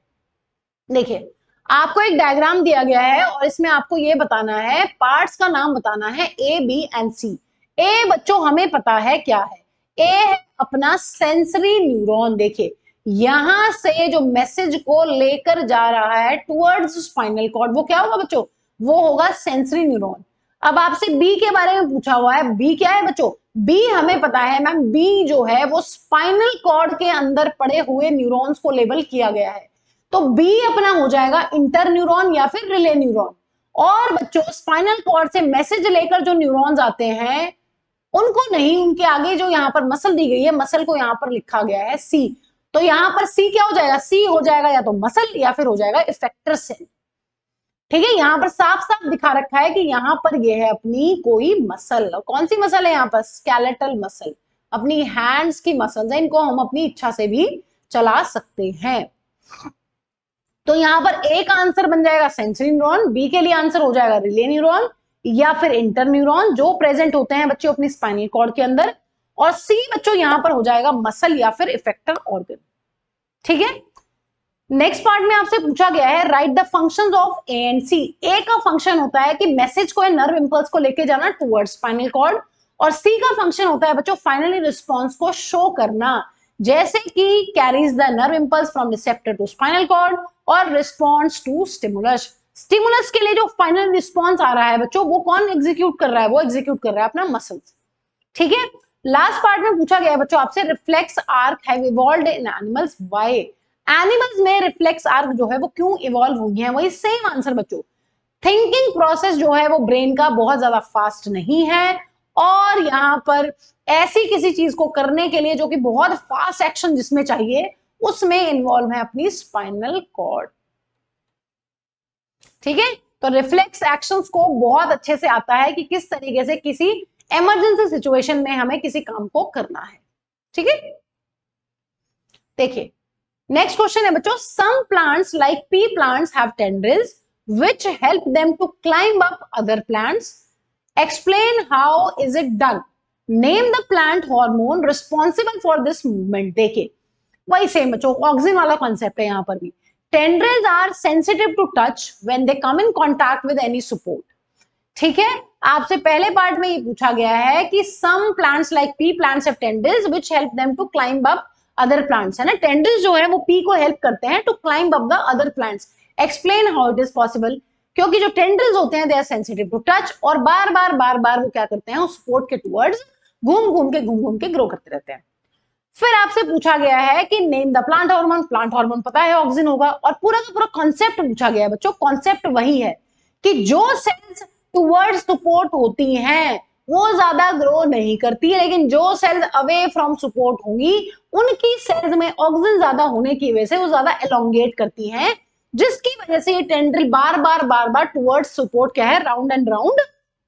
देखिए आपको एक डायग्राम दिया गया है और इसमें आपको ये बताना है, पार्ट्स का नाम बताना है ए, बी एंड सी। ए बच्चों हमें पता है क्या है, ए है अपना सेंसरी न्यूरॉन। देखिए यहां से जो मैसेज को लेकर जा रहा है टुवर्ड्स स्पाइनल कॉर्ड, वो क्या होगा बच्चों, वो होगा सेंसरी न्यूरॉन। अब आपसे बी के बारे में पूछा हुआ है, बी क्या है बच्चों, बी हमें पता है मैम, बी जो है वो स्पाइनल कॉर्ड के अंदर पड़े हुए न्यूरॉन्स को लेबल किया गया है, तो बी अपना हो जाएगा इंटर न्यूरॉन या फिर रिले न्यूरॉन। और बच्चों स्पाइनल कॉर्ड से मैसेज लेकर जो न्यूरॉन्स आते हैं उनको नहीं, उनके आगे जो यहाँ पर मसल दी गई है, मसल को यहाँ पर लिखा गया है सी, तो यहाँ पर सी क्या हो जाएगा, सी हो जाएगा या तो मसल या फिर हो जाएगा इफेक्टर सेल। ठीक है, यहाँ पर साफ साफ दिखा रखा है कि यहाँ पर यह है अपनी कोई मसल, कौन सी मसल है यहाँ पर, स्केलेटल मसल, अपनी हैंड्स की मसल्स है, इनको हम अपनी इच्छा से भी चला सकते हैं। तो यहां पर ए का आंसर बन जाएगा सेंसरी न्यूरॉन, बी के लिए आंसर हो जाएगा रिले न्यूरॉन या फिर इंटर न्यूरॉन, जो प्रेजेंट होते हैं बच्चों अपनी स्पाइनल कॉर्ड के अंदर, और सी बच्चों यहां पर हो जाएगा मसल या फिर इफेक्टर ऑर्गन। ठीक है, नेक्स्ट पार्ट में आपसे पूछा गया है write the functions of A and C. A का फंक्शन होता है कि मैसेज को, नर्व इंपल्स को लेके जाना टुवर्ड्स स्पाइनल कॉर्ड, और सी का फंक्शन होता है बच्चों फाइनली रिस्पॉन्स को शो करना, जैसे कि carries the nerve impulse from receptor to spinal cord और रिस्पॉन्स टू स्टिमुलस। स्टिमुलस के लिए जो फाइनल रिस्पॉन्स आ रहा है बच्चों वो कौन एग्जीक्यूट कर रहा है, वो एग्जीक्यूट कर रहा है अपना मसल्स। ठीक है, लास्ट पार्ट में पूछा गया है बच्चों आपसे reflex arc have evolved in animals, why. Animals में रिफ्लेक्स आर्क जो है वो क्यों इवॉल्व हुई है, वही सेम आंसर बच्चों, थिंकिंग प्रोसेस जो है वो ब्रेन का बहुत ज्यादा फास्ट नहीं है, और यहां पर ऐसी किसी चीज को करने के लिए जो कि बहुत फास्ट एक्शन जिसमें चाहिए उसमें इन्वॉल्व है अपनी स्पाइनल कॉर्ड। ठीक है, तो रिफ्लेक्स एक्शंस को बहुत अच्छे से आता है कि किस तरीके से किसी इमरजेंसी सिचुएशन में हमें किसी काम को करना है। ठीक है, देखिए नेक्स्ट क्वेश्चन है बच्चों, some plants like pea plants have tendrils which help them to climb up other plants. Explain how is it done. Name the plant hormone responsible for this movement. देखिए वही सेम बच्चों, oxygen वाला concept है यहाँ पर भी। Tendrils are sensitive to touch when they come in contact with any support. ठीक है, आपसे पहले पार्ट में ये पूछा गया है कि some plants like pea plants have tendrils which help them to climb up other plants, है ना, टेंड्रिल्स जो है वो पी को हेल्प करते हैं to climb up the other plants. Explain how it is possible, क्योंकि जो टेंड्रिल्स होते हैं they are sensitive to touch, और बार बार वो क्या करते हैं उस सपोर्ट के टुवर्ड्स घूम घूम के ग्रो करते रहते हैं। फिर आपसे पूछा गया है कि name the plant hormone, plant hormone पता है ऑक्सीजन होगा, और पूरा का पूरा कॉन्सेप्ट पूछा गया है बच्चों। कॉन्सेप्ट वही है कि जो सेल्स टुवर्ड्स सपोर्ट होती हैं वो ज्यादा ग्रो नहीं करती है, लेकिन जो सेल्स अवे फ्रॉम सपोर्ट होंगी उनकी सेल्स में ऑक्सीजन ज्यादा होने की वजह से वो ज्यादा एलोंगेट करती हैं, जिसकी वजह से ये टेंड्रिल बार बार टुवर्ड्स सपोर्ट क्या है, राउंड एंड राउंड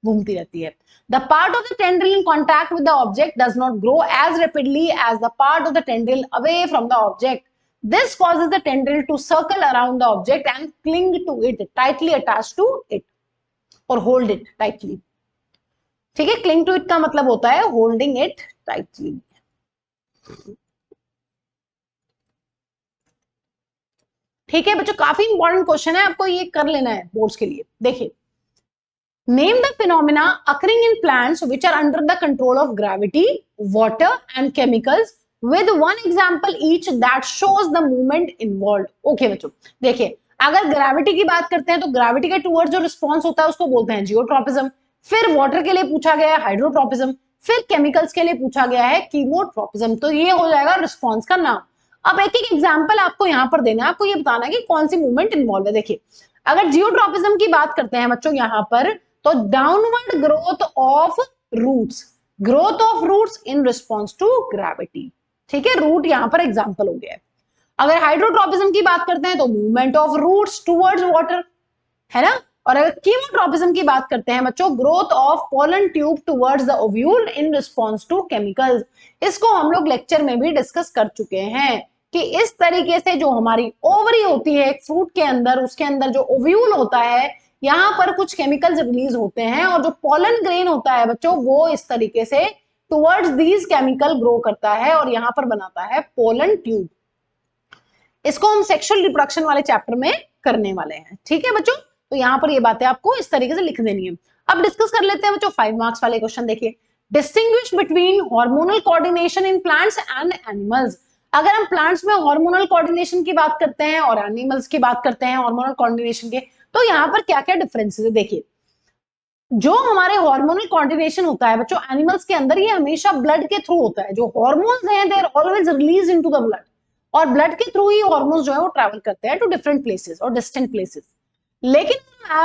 घूमती रहती है। The part of the tendril in contact with the object does not grow as rapidly as the part of the tendril away from the object. This causes the tendril to circle around the object and cling to it, tightly attached to it, or hold it tightly. ठीक है, cling to it का मतलब होता है holding it tightly. ठीक है बच्चों, काफी इंपॉर्टेंट क्वेश्चन है, आपको ये कर लेना है बोर्ड्स के लिए। देखिए Name the phenomena occurring in plants which are under the control of gravity, water and chemicals with one example each that shows the movement involved. Okay बच्चों, देखिए अगर ग्रेविटी की बात करते हैं तो ग्रेविटी के टूवर्ड जो रिस्पॉन्स होता है उसको बोलते हैं जियोट्रॉपिज्म, फिर वाटर के लिए पूछा गया है हाइड्रोट्रॉपिज्म, फिर केमिकल्स के लिए पूछा गया है कीमोट्रॉपिज्म। तो ये हो जाएगा रिस्पॉन्स का नाम। अब एक एक एग्जाम्पल आपको यहां पर देना है, आपको ये बताना है कि कौन सी मूवमेंट इन्वॉल्व है। देखिए अगर जियोट्रॉपिज्म की बात करते हैं बच्चों यहां पर, तो downward growth of roots in response to gravity. ठीक है, रूट यहां पर एग्जाम्पल हो गया है। अगर हाइड्रोट्रॉपिज्म की बात करते हैं तो movement of roots towards water, है ना। और अगर कीमोट्रॉपिज्म की बात करते हैं बच्चों, growth of pollen tube towards the ovule in response to chemicals. इसको हम लोग लेक्चर में भी डिस्कस कर चुके हैं कि इस तरीके से जो हमारी ओवरी होती है एक फ्रूट के अंदर, उसके अंदर जो ओव्यूल होता है यहां पर कुछ केमिकल्स रिलीज होते हैं और जो पोलन ग्रेन होता है बच्चों वो इस तरीके से टुवर्ड्स दीज केमिकल ग्रो करता है और यहां पर बनाता है पोलन ट्यूब। इसको हम सेक्सुअल रिप्रोडक्शन वाले चैप्टर में करने वाले हैं। ठीक है बच्चों, तो यहां पर ये बातें आपको इस तरीके से लिख देनी है। अब डिस्कस कर लेते हैं बच्चों 5 मार्क्स वाले क्वेश्चन। देखिए distinguish between hormonal coordination in plants and animals. अगर हम प्लांट्स में हार्मोनल कोऑर्डिनेशन की बात करते हैं और एनिमल्स की बात करते हैं हार्मोनल कोऑर्डिनेशन के, तो यहाँ पर क्या क्या डिफरेंसेस है। देखिए जो हमारे हार्मोनल कोऑर्डिनेशन होता है बच्चों एनिमल्स के अंदर, ये हमेशा ब्लड के थ्रू होता है। जो हार्मोन्स हैं they are always release into the blood, और ब्लड के थ्रू ही हार्मोन्स जो है वो ट्रैवल करते हैं टू डिफरेंट प्लेसेस और डिस्टेंट प्लेसेस। लेकिन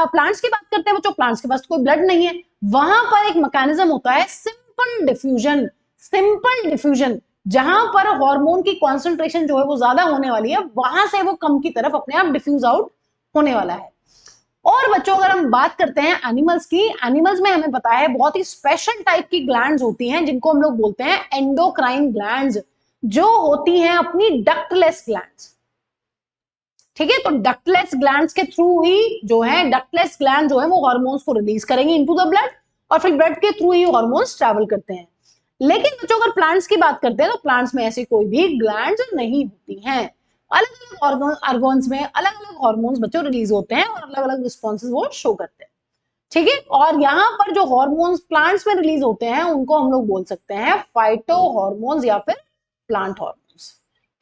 प्लांट्स की बात करते हैं बच्चों, प्लांट्स के पास कोई ब्लड नहीं है, वहां पर एक मैकेनिज्म होता है सिंपल डिफ्यूजन। सिंपल डिफ्यूजन जहां पर हार्मोन की कॉन्सेंट्रेशन जो है वो ज्यादा होने वाली है, वहां से वो कम की तरफ अपने आप डिफ्यूज आउट होने वाला है। और बच्चों अगर हम बात करते हैं एनिमल्स की, एनिमल्स में हमें पता है बहुत ही स्पेशल टाइप की ग्लैंड्स होती हैं जिनको हम लोग बोलते हैं एंडोक्राइन ग्लैंड्स, जो होती हैं अपनी डक्टलेस ग्लैंड्स। ठीक है, तो डक्टलेस ग्लैंड्स के थ्रू ही जो है डक्टलेस ग्लैंड जो है वो हार्मोन्स को रिलीज करेंगे इनटू द ब्लड और फिर ब्लड के थ्रू ही हार्मोन्स ट्रैवल करते हैं। लेकिन बच्चों अगर प्लांट्स की बात करते हैं तो प्लांट्स में ऐसी कोई भी ग्लैंड्स नहीं होती हैं। अलग अलग ऑर्गन्स में अलग अलग हार्मोन्स बच्चों रिलीज होते हैं और अलग अलग रिस्पॉन्सेज वो शो करते हैं। ठीक है, और यहाँ पर जो हार्मोन्स प्लांट्स में रिलीज होते हैं उनको हम लोग बोल सकते हैं फाइटो हार्मोन्स या फिर प्लांट हार्मोन्स।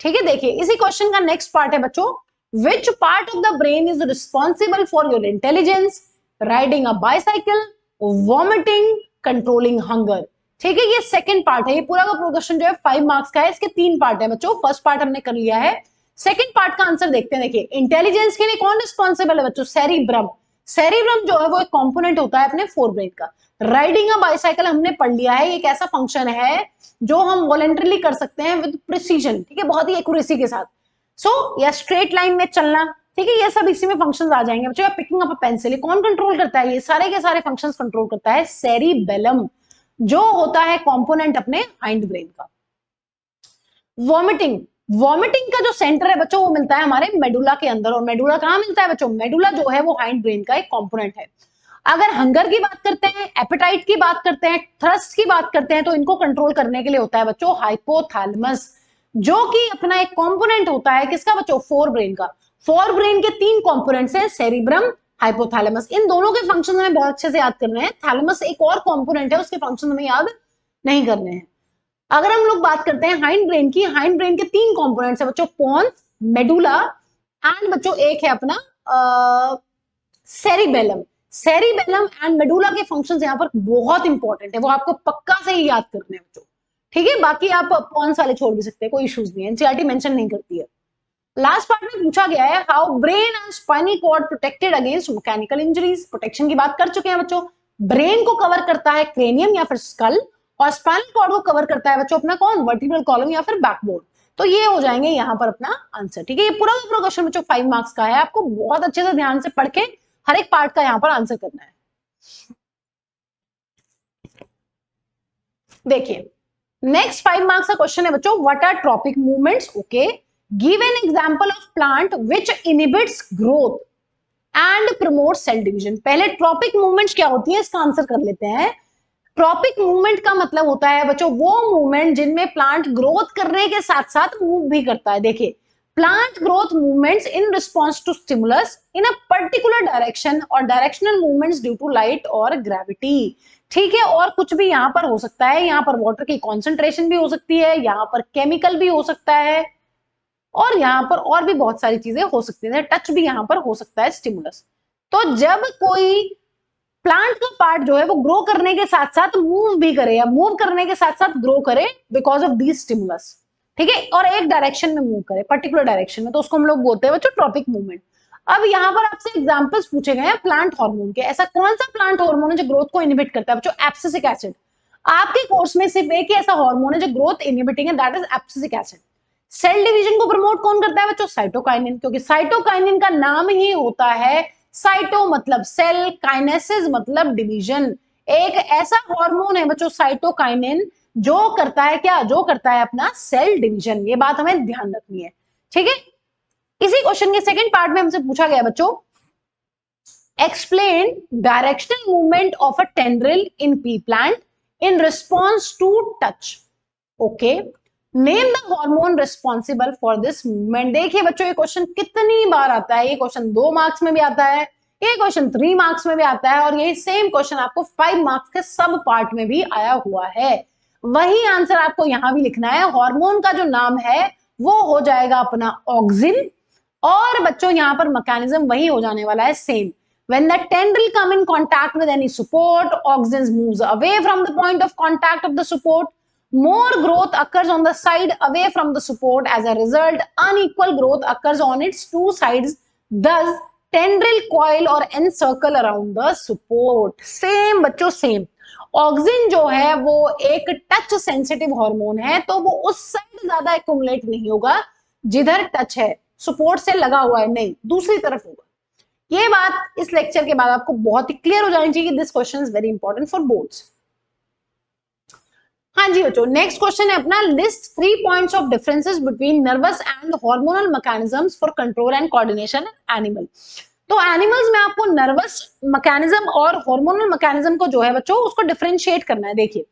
ठीक है, देखिए इसी क्वेश्चन का नेक्स्ट पार्ट है बच्चों, which part of the brain is responsible for your intelligence, riding a bicycle, vomiting, controlling hunger. ठीक है, ये सेकंड पार्ट है। ये पूरा का पूरा क्वेश्चन जो है 5 मार्क्स का है। इसके 3 पार्ट है बच्चों, फर्स्ट पार्ट हमने कर लिया है, सेकंड पार्ट का आंसर देखते हैं। देखिए इंटेलिजेंस के लिए कौन रिस्पॉन्सिबल है बच्चों, सेरिब्रम। सेरिब्रम जो है वो एक कंपोनेंट होता है अपने फोरब्रेन का। राइडिंग अ बाइसाइकिल हमने पढ़ लिया है, एक ऐसा फंक्शन है जो हम वॉलेंटरली कर सकते हैं विद प्रिसीजन। ठीक है, बहुत ही एक्यूरेसी के साथ। सो या स्ट्रेट लाइन में चलना, ठीक है, ये सब इसी में फंक्शंस आ जाएंगे बच्चों। पिकिंग अप अ पेंसिल, कौन कंट्रोल करता है, ये सारे के सारे फंक्शंस कंट्रोल करता है सेरिबेलम, जो होता है कंपोनेंट अपने हाइंड ब्रेन का। वॉमिटिंग, वॉमिटिंग का जो सेंटर है बच्चों वो मिलता है हमारे मेडुला के अंदर। और मेडुला कहां मिलता है बच्चों, मेडुला जो है वो हाइंड ब्रेन का एक कंपोनेंट है। अगर हंगर की बात करते हैं, एपेटाइट की बात करते हैं, थ्रस्ट की बात करते हैं, तो इनको कंट्रोल करने के लिए होता है बच्चों हाइपोथैलेमस, जो कि अपना एक कंपोनेंट होता है किसका बच्चों, फोर ब्रेन का। फोर ब्रेन के 3 कंपोनेंट्स हैं, सेरिब्रम, हाइपोथैलेमस। इन दोनों के फंक्शन हमें बहुत अच्छे से याद करने हैं। थैलेमस एक और कंपोनेंट है, उसके फंक्शन हमें याद नहीं करने हैं। अगर हम लोग बात करते हैं हाइंड ब्रेन की, हाइंड ब्रेन के 3 कंपोनेंट्स है बच्चों, पोन्स, मेडुला एंड बच्चों एक है अपना सेरिबेलम। सेरिबेलम एंड मेडुला के फंक्शंस यहाँ पर बहुत इंपॉर्टेंट है, वो आपको पक्का से ही याद करने हैं बच्चों। ठीक है, बाकी आप पोन्स वाले छोड़ भी सकते हैं, कोई इश्यूज नहीं है, एनसीईआरटी मेंशन नहीं करती है। लास्ट पार्ट में पूछा गया है how brain and spinal cord protected against mechanical injuries. Protection की बात कर चुके हैं बच्चों। ब्रेन को कवर करता है क्रेनियम या फिर स्कल, और स्पाइनल कॉर्ड को कवर करता है बच्चों अपना कौन, वर्टिब्रल कॉलम या फिर बैकबोन। तो ये हो जाएंगे यहाँ पर अपना आंसर। ठीक है, ये पूरा क्वेश्चन बच्चों 5 मार्क्स का है, आपको बहुत अच्छे से ध्यान से पढ़ के हर एक पार्ट का यहाँ पर आंसर करना है। देखिए नेक्स्ट 5 मार्क्स का क्वेश्चन है बच्चों, what are tropic movements. Okay, give an example of plant which inhibits growth and promotes cell division. पहले ट्रॉपिक मूवमेंट्स क्या होती है इसका आंसर कर लेते हैं। ट्रॉपिक मूवमेंट का मतलब होता है बच्चों वो मूवमेंट जिनमें प्लांट ग्रोथ करने के साथ साथ मूव भी करता है। देखिए plant growth movements in response to stimulus in a particular direction or directional movements due to light or gravity। ठीक है, और कुछ भी यहाँ पर हो सकता है, यहाँ पर वाटर की कॉन्सेंट्रेशन भी हो सकती है, यहाँ पर केमिकल भी हो सकता है, और यहाँ पर और भी बहुत सारी चीजें हो सकती है, टच भी यहाँ पर हो सकता है स्टिमुलस। तो जब कोई प्लांट का पार्ट जो है वो ग्रो करने के साथ साथ मूव भी करे या मूव करने के साथ साथ ग्रो करे बिकॉज ऑफ दीज स्टिमुलस, ठीक है, और एक डायरेक्शन में मूव करे, पर्टिकुलर डायरेक्शन में, तो उसको हम लोग बोलते हैं बच्चों ट्रॉपिक मूवमेंट। अब यहाँ पर आपसे एग्जांपल्स पूछे गए हैं प्लांट हार्मोन के। ऐसा कौन सा प्लांट हार्मोन है जो ग्रोथ को इनहिबिट करता है बच्चों? Abscisic acid. आपके कोर्स में सिर्फ एक ही ऐसा हार्मोन है जो ग्रोथ इनहिबिटिंग है, that is abscisic acid. Cell division को प्रमोट कौन करता है बच्चों? साइटोकाइनिन, क्योंकि साइटोकाइनिन का नाम ही होता है साइटो मतलब सेल, काइनेसिस मतलब डिवीजन। एक ऐसा हार्मोन है बच्चों साइटोकाइनिन जो करता है क्या? जो करता है अपना सेल डिवीजन। ये बात हमें ध्यान रखनी है, ठीक है। इसी क्वेश्चन के सेकंड पार्ट में हमसे पूछा गया बच्चों, explain directional movement of a tendril in pea plant in response to touch. Okay, name the hormone responsible for this movement. देखिए बच्चों, ये क्वेश्चन कितनी बार आता है। ये क्वेश्चन 2 मार्क्स में भी आता है, ये क्वेश्चन 3 मार्क्स में भी आता है, और यही सेम क्वेश्चन आपको 5 मार्क्स के सब पार्ट में भी आया हुआ है। वही आंसर आपको यहां भी लिखना है। हार्मोन का जो नाम है वो हो जाएगा अपना ऑक्सिन, और बच्चों यहां पर मैकेनिज्म वही हो जाने वाला है same. When the tendril come in contact with any support, auxins moves away from the point of contact of the support. More growth occurs on the side away from the support. As a result, unequal growth occurs on its two sides. Thus, tendril coil or encircle around the support. Same बच्चों same. Auxin जो है वो एक touch sensitive hormone है, तो वो उस side ज्यादा एक्यूमुलेट नहीं होगा जिधर टच है, सपोर्ट से लगा हुआ है, नहीं, दूसरी तरफ होगा। ये बात इस लेक्चर के बाद आपको बहुत ही क्लियर हो जानी चाहिए कि this question is very important for boards. हाँ जी बच्चों, नेक्स्ट क्वेश्चन है अपना, list 3 points of differences between nervous and hormonal mechanisms for control and coordination animal. तो एनिमल्स में आपको नर्वस मैकेनिज्म और हार्मोनल मैकेनिज्म को जो है बच्चों उसको डिफरेंशिएट करना है। देखिए,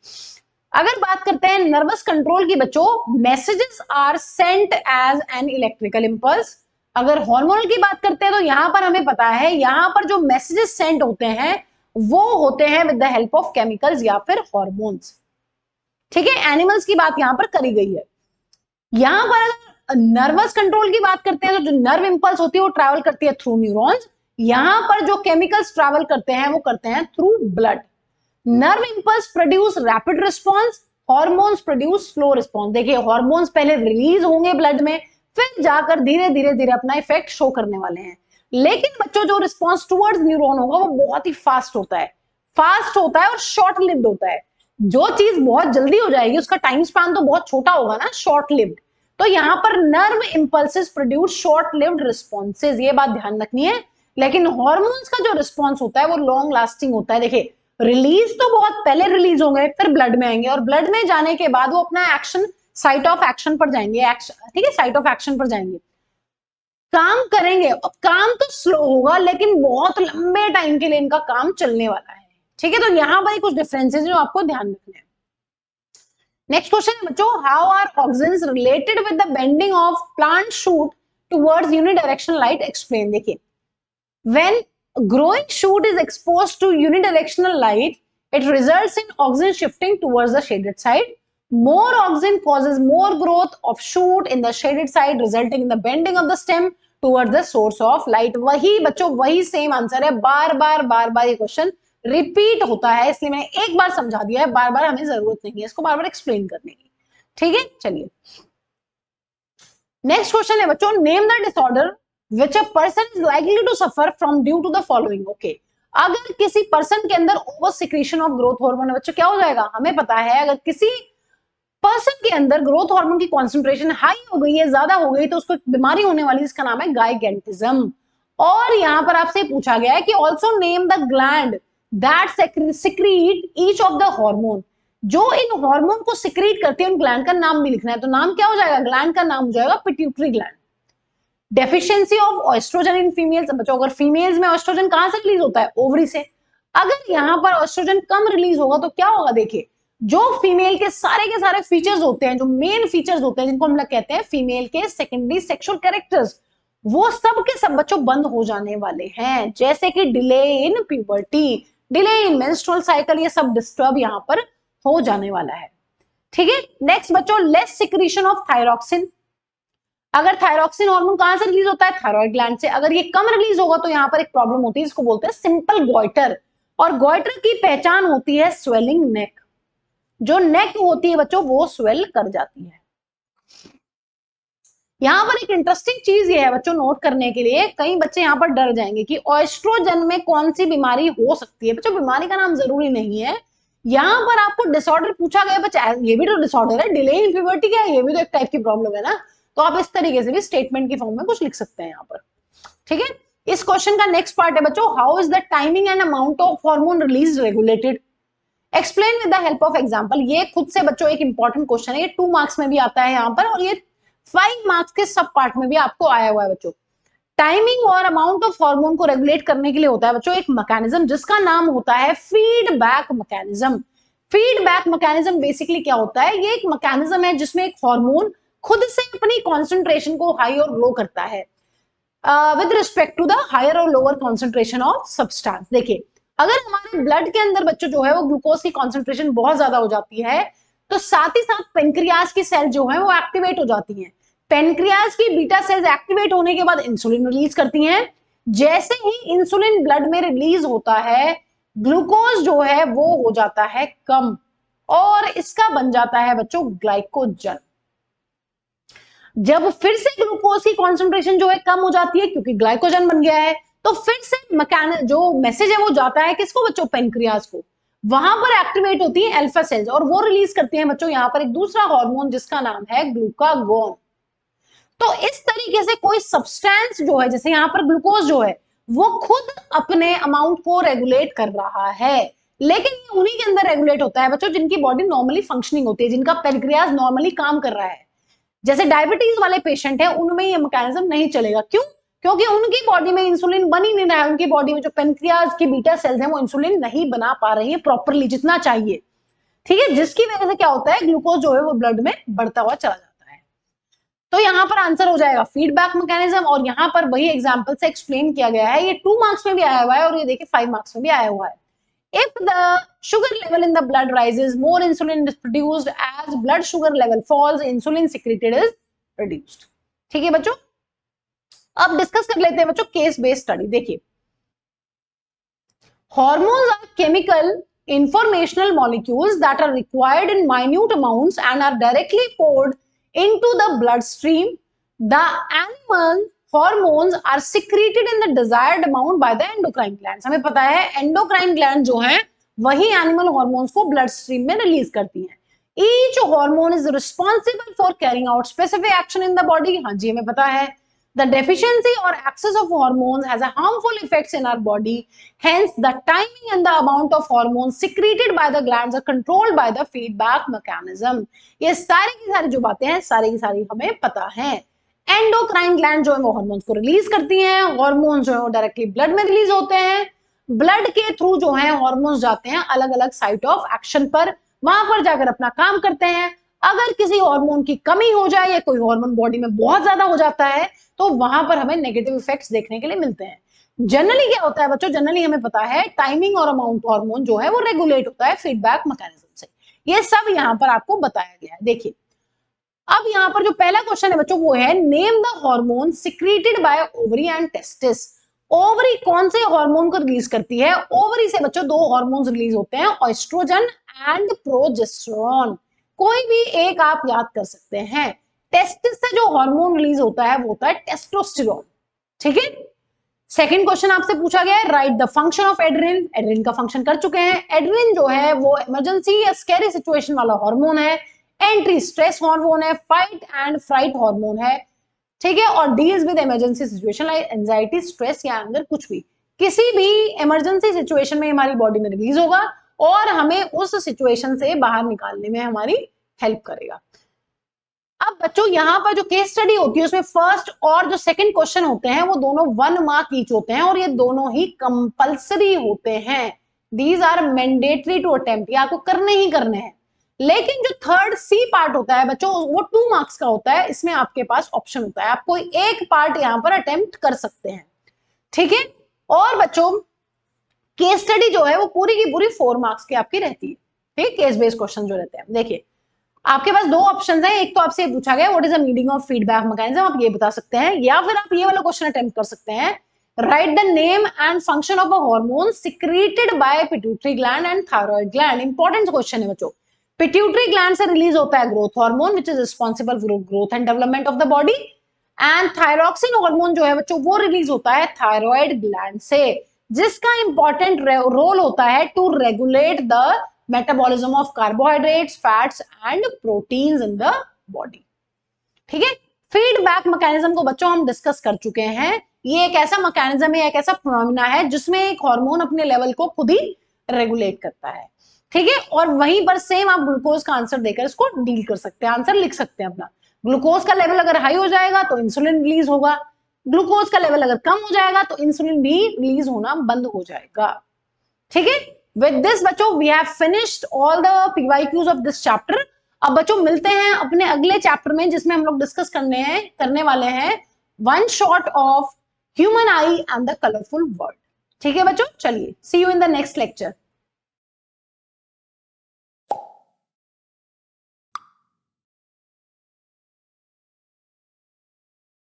अगर बात करते हैं नर्वस कंट्रोल की बच्चों, messages are sent as an electrical impulse. अगर हार्मोनल की बात करते हैं तो यहां पर हमें पता है यहां पर जो मैसेजेस सेंड होते हैं वो होते हैं with the help of chemicals या फिर हॉर्मोन्स, ठीक है। एनिमल्स की बात यहां पर करी गई है। यहां पर अगर नर्वस कंट्रोल की बात करते हैं तो जो नर्व इंपल्स होती है वो ट्रैवल करती है थ्रू न्यूरॉन्स। यहां पर जो केमिकल्स ट्रैवल करते हैं वो करते हैं through blood. Nerve impulse produce rapid response, hormones produce slow response. देखिए, हॉर्मोन्स पहले रिलीज होंगे ब्लड में, फिर जाकर धीरे धीरे धीरे अपना इफेक्ट शो करने वाले हैं। लेकिन बच्चों जो रिस्पॉन्स टुवर्ड्स न्यूरॉन होगा वो बहुत ही फास्ट होता है, और शॉर्ट लिव्ड होता है। जो चीज बहुत जल्दी हो जाएगी उसका टाइम स्पैन तो बहुत छोटा होगा ना, शॉर्ट लिव्ड। तो यहाँ पर nerve impulses produce short lived responses, ये बात ध्यान रखनी है। लेकिन हॉर्मोन्स का जो रिस्पॉन्स होता है वो लॉन्ग लास्टिंग होता है। देखिए, रिलीज तो बहुत पहले रिलीज होंगे, फिर ब्लड में आएंगे, और ब्लड में जाने के बाद वो अपना एक्शन साइट ऑफ एक्शन पर जाएंगे, ठीक है, साइट ऑफ एक्शन पर जाएंगे, काम करेंगे। अब काम तो स्लो होगा लेकिन बहुत लंबे टाइम के लिए इनका काम चलने वाला है, ठीक है। तो यहां पर कुछ डिफरेंसेस जो आपको ध्यान रखने हैं। नेक्स्ट क्वेश्चन है बच्चों, how are auxins related with the bending of plant shoot towards unidirectional light? Explain. देखिए, when growing shoot is exposed to unidirectional light, it results in auxin shifting towards the shaded side. More auxin causes more growth of shoot in the shaded side, resulting in the bending of the stem towards the source of light. वही बच्चों, वही same answer है। बार बार ये question repeat होता है, इसलिए मैंने एक बार समझा दिया है, बार बार हमें जरूरत नहीं है इसको बार बार एक्सप्लेन करने की, ठीक है। चलिए, नेक्स्ट क्वेश्चन है बच्चों, name the disorder which a person is likely to suffer from due to the following. Okay, अगर किसी पर्सन के अंदर over secretion of growth hormone है बच्चों, क्या हो जाएगा? हमें पता है अगर किसी पर्सन के अंदर ग्रोथ हार्मोन की कॉन्सेंट्रेशन हाई हो गई है, ज्यादा हो गई, तो उसको बीमारी होने वाली, जिसका नाम है गाइगेंटिज्म। और यहां पर आपसे पूछा गया है कि also name the gland that secrete each of the hormone. जो इन हार्मोन को सिक्रीट करती है उन ग्लैंड का नाम भी लिखना है। तो नाम क्या हो जाएगा? ग्लैंड का नाम हो जाएगा pituitary gland. Deficiency of oestrogen in females, बच्चों अगर फीमेल्स में एस्ट्रोजन कहां से रिलीज होता है? ओवरी से। अगर यहां पर एस्ट्रोजन कम रिलीज होगा तो क्या होगा? देखिए, जो फीमेल के सारे फीचर्स होते हैं, जो मेन फीचर्स होते हैं, जिनको हम लोग कहते हैं फीमेल के सेकेंडरी सेक्सुअल कैरेक्टर्स, वो सब के सब बच्चों बंद हो जाने वाले हैं, जैसे कि delay in puberty, delay in menstrual cycle, ये सब डिस्टर्ब यहां पर हो जाने वाला है। ठीक है, नेक्स्ट बच्चों, लेस सिक्रीशन ऑफ थायरॉक्सिन। अगर थायरॉक्सिन हार्मोन कहां से रिलीज होता है? थायराइड ग्लैंड से। अगर ये कम रिलीज होगा तो यहां पर एक प्रॉब्लम होती है, इसको बोलते हैं सिंपल गॉइटर। और गॉइटर की पहचान होती है स्वेलिंग नेक। जो नेक होती है बच्चों वो स्वेल कर जाती है। यहां पर एक इंटरेस्टिंग चीज ये है बच्चों नोट करने के लिए, कई बच्चे यहां पर डर जाएंगे कि एस्ट्रोजन में कौन सी बीमारी हो सकती है। बच्चों बीमारी का नाम जरूरी नहीं है, यहां पर आपको डिसऑर्डर पूछा गया, बच्चा ये भी तो डिसऑर्डर है, डिले इन प्यूबर्टी क्या है, ये भी तो एक टाइप की प्रॉब्लम है ना, तो आप इस तरीके से भी स्टेटमेंट की फॉर्म में कुछ लिख सकते हैं यहां पर। ठीक है, इस क्वेश्चन का नेक्स्ट पार्ट है बच्चों, how is the timing and amount of hormone release regulated, explain with the help of example. ये खुद से बच्चों एक इंपॉर्टेंट क्वेश्चन है, ये 2 मार्क्स में भी आता है यहां पर, और ये 5 मार्क्स के सब पार्ट में भी आपको आया हुआ है बच्चों। टाइमिंग और अमाउंट ऑफ हार्मोन को रेगुलेट करने के लिए होता है बच्चों एक मैकेनिज्म, जिसका नाम होता है feedback mechanism. Feedback mechanism basically क्या होता है? ये एक मैकेनिज्म है जिसमें एक हार्मोन खुद से अपनी कॉन्सेंट्रेशन को हाई और लो करता है with respect to the higher और लोअर कॉन्सेंट्रेशन ऑफ सब्सटेंस। देखिए, अगर हमारे ब्लड के अंदर बच्चों जो है वो ग्लूकोज की कॉन्सेंट्रेशन बहुत ज्यादा हो जाती है, तो साथ ही साथ पेनक्रियाज की सेल जो है वो एक्टिवेट हो जाती हैं। पेनक्रियाज की बीटा सेल्स एक्टिवेट होने के बाद इंसुलिन रिलीज करती हैं। जैसे ही इंसुलिन ब्लड में रिलीज होता है, ग्लूकोज जो है वो हो जाता है कम, और इसका बन जाता है बच्चों ग्लाइकोजन। जब फिर से ग्लूकोज की कॉन्सेंट्रेशन जो है कम हो जाती है, क्योंकि ग्लाइकोजन बन गया है, तो फिर से जो मैसेज है वो जाता है किसको बच्चों? पेनक्रियाज को। वहां पर एक्टिवेट होती है अल्फा सेल्स, और वो रिलीज करती हैं बच्चों यहां पर एक दूसरा हार्मोन जिसका नाम है ग्लूकागोन। तो इस तरीके से कोई सब्सटेंस जो है, जैसे यहां पर ग्लूकोज जो है वो खुद अपने अमाउंट को रेगुलेट कर रहा है, लेकिन ये उन्हीं के अंदर रेगुलेट होता है बच्चों जिनकी बॉडी नॉर्मली फंक्शनिंग होती है, जिनका पेनक्रियाज नॉर्मली काम कर रहा है। जैसे डायबिटीज वाले पेशेंट है, उनमें ये मैकेनिज्म नहीं चलेगा। क्यों? क्योंकि उनकी बॉडी में इंसुलिन बन ही नहीं रहा है, उनकी बॉडी में जो पेनक्रियाज की बीटा सेल्स हैं वो इंसुलिन नहीं बना पा रही है प्रॉपरली जितना चाहिए। ठीक है, जिसकी वजह से क्या होता है? ग्लूकोज जो है वो ब्लड में बढ़ता हुआ चला जाता है। तो यहां पर आंसर हो जाएगा फीडबैक मैकेनिज्म, और यहां पर वही एग्जांपल से एक्सप्लेन किया गया है। ये 2 मार्क्स में भी आया हुआ है, और ये देखिए 5 मार्क्स में भी आया हुआ है। If the sugar level in the blood rises, more insulin is produced. As blood sugar level falls, insulin secreted is reduced. ठीक है बच्चों, अब डिस्कस कर लेते हैं बच्चों केस बेस्ड स्टडी। देखिए, hormones are chemical informational molecules that are required in minute amounts and are directly poured into the bloodstream. The animal hormones are secreted in the desired amount by the endocrine glands. हमें पता है endocrine gland जो है वही animal hormones को blood stream में release करती हैं। Each hormone is responsible for carrying out specific action in the body. हाँ जी, हमें पता है। The deficiency or excess of hormones has a harmful effects in our body. Hence, the timing and the amount of hormones secreted by the glands are controlled by the feedback mechanism. ये सारी की सारी जो बातें हैं सारी की सारी हमें पता है। एंडोक्राइन ग्लैंड जो है वो हार्मोन्स को रिलीज करती हैं, हार्मोन्स जो है वो डायरेक्टली ब्लड में रिलीज होते हैं, ब्लड के थ्रू जो है हार्मोन्स जाते हैं अलग अलग साइट ऑफ एक्शन पर, वहां पर जाकर अपना काम करते हैं। अगर किसी हार्मोन की कमी हो जाए या कोई हार्मोन बॉडी में बहुत ज्यादा हो जाता है, तो वहां पर हमें नेगेटिव इफेक्ट्स देखने के लिए मिलते हैं। जनरली क्या होता है बच्चों? जनरली हमें पता है टाइमिंग और अमाउंट हार्मोन जो है वो रेगुलेट होता है फीडबैक मैकेनिज्म से। ये सब यहां पर आपको बताया गया है। देखिए, अब यहां पर जो पहला क्वेश्चन है बच्चों वो है name the hormone secreted by ovary and testis. Ovary कौन से हार्मोन को रिलीज करती है? ओवरी से बच्चों 2 हार्मोन्स रिलीज होते हैं, एस्ट्रोजन एंड प्रोजेस्टेरोन। कोई भी एक आप याद कर सकते हैं। टेस्टिस से जो हार्मोन रिलीज होता है वो होता है टेस्टोस्टेरोन। ठीक है, सेकंड क्वेश्चन आपसे पूछा गया है write the function of Adrian. Adrian का फंक्शन कर चुके हैं। एड्रिन जो है वो इमरजेंसी या स्कैरी सिचुएशन वाला हार्मोन है, एंट्री स्ट्रेस हार्मोन है, फाइट एंड फ्राइट हार्मोन है। ठीक है, और deals with emergency situation like anxiety, stress या एंगर, कुछ भी किसी भी इमरजेंसी सिचुएशन में हमारी बॉडी में रिलीज होगा और हमें उस सिचुएशन से बाहर निकालने में हमारी हेल्प करेगा। अब बच्चों यहां पर जो केस स्टडी होती है उसमें फर्स्ट और जो सेकंड क्वेश्चन होते हैं वो दोनों 1 मार्क ईच होते हैं, और ये दोनों ही कंपल्सरी होते हैं। These are mandatory to attempt, ये आपको करने ही करने हैं। लेकिन जो थर्ड सी पार्ट होता है बच्चों वो 2 मार्क्स का होता है, इसमें आपके पास ऑप्शन होता है, आप कोई एक पार्ट यहां पर अटेम्प्ट कर सकते हैं, ठीक है। और बच्चों केस स्टडी जो है वो पूरी की पूरी 4 मार्क्स की आपकी रहती है, ठीक, केस बेस्ड क्वेश्चन जो रहते हैं। देखिए आपके पास 2 ऑप्शंस हैं, एक तो आपसे ये पूछा गया what is the meaning of feedback mechanism, आप ये बता सकते हैं, या फिर आप ये वाला क्वेश्चन अटेम्प्ट कर सकते हैं, right the name and function of a hormone secreted by pituitary gland and thyroid gland. Important question है बच्चों। पिट्यूटरी ग्लैंड से रिलीज होता है growth hormone which is responsible for growth and development of the body, and thyroxine hormone जो है बच्चों वो release होता है थायराइड ग्लैंड से, जिसका इंपॉर्टेंट रोल होता है to regulate the metabolism of carbohydrates, fats and proteins in the body, ठीक है। फीडबैक मैकेनिज्म को बच्चों हम डिस्कस कर चुके हैं, ये एक ऐसा मैकेनिज्म है, एक ऐसा फिनोमेना है जिसमें एक हार्मोन अपने लेवल को खुद ही रेगुलेट करता है, ठीक है। और वहीं पर सेम आप ग्लूकोज का आंसर देकर इसको डील कर सकते हैं, आंसर लिख सकते हैं अपना। ग्लूकोज का लेवल अगर हाई हो जाएगा तो इंसुलिन रिलीज होगा, ग्लूकोज का लेवल अगर कम हो जाएगा तो इंसुलिन भी रिलीज होना बंद हो जाएगा, ठीक है। विद दिस बच्चों we have finished all the PYQs of this chapter. अब बच्चों मिलते हैं अपने अगले चैप्टर में जिसमें हम लोग डिस्कस करने वाले हैं one shot of human eye and the colourful world, ठीक है बच्चों। चलिए see you in the next lecture.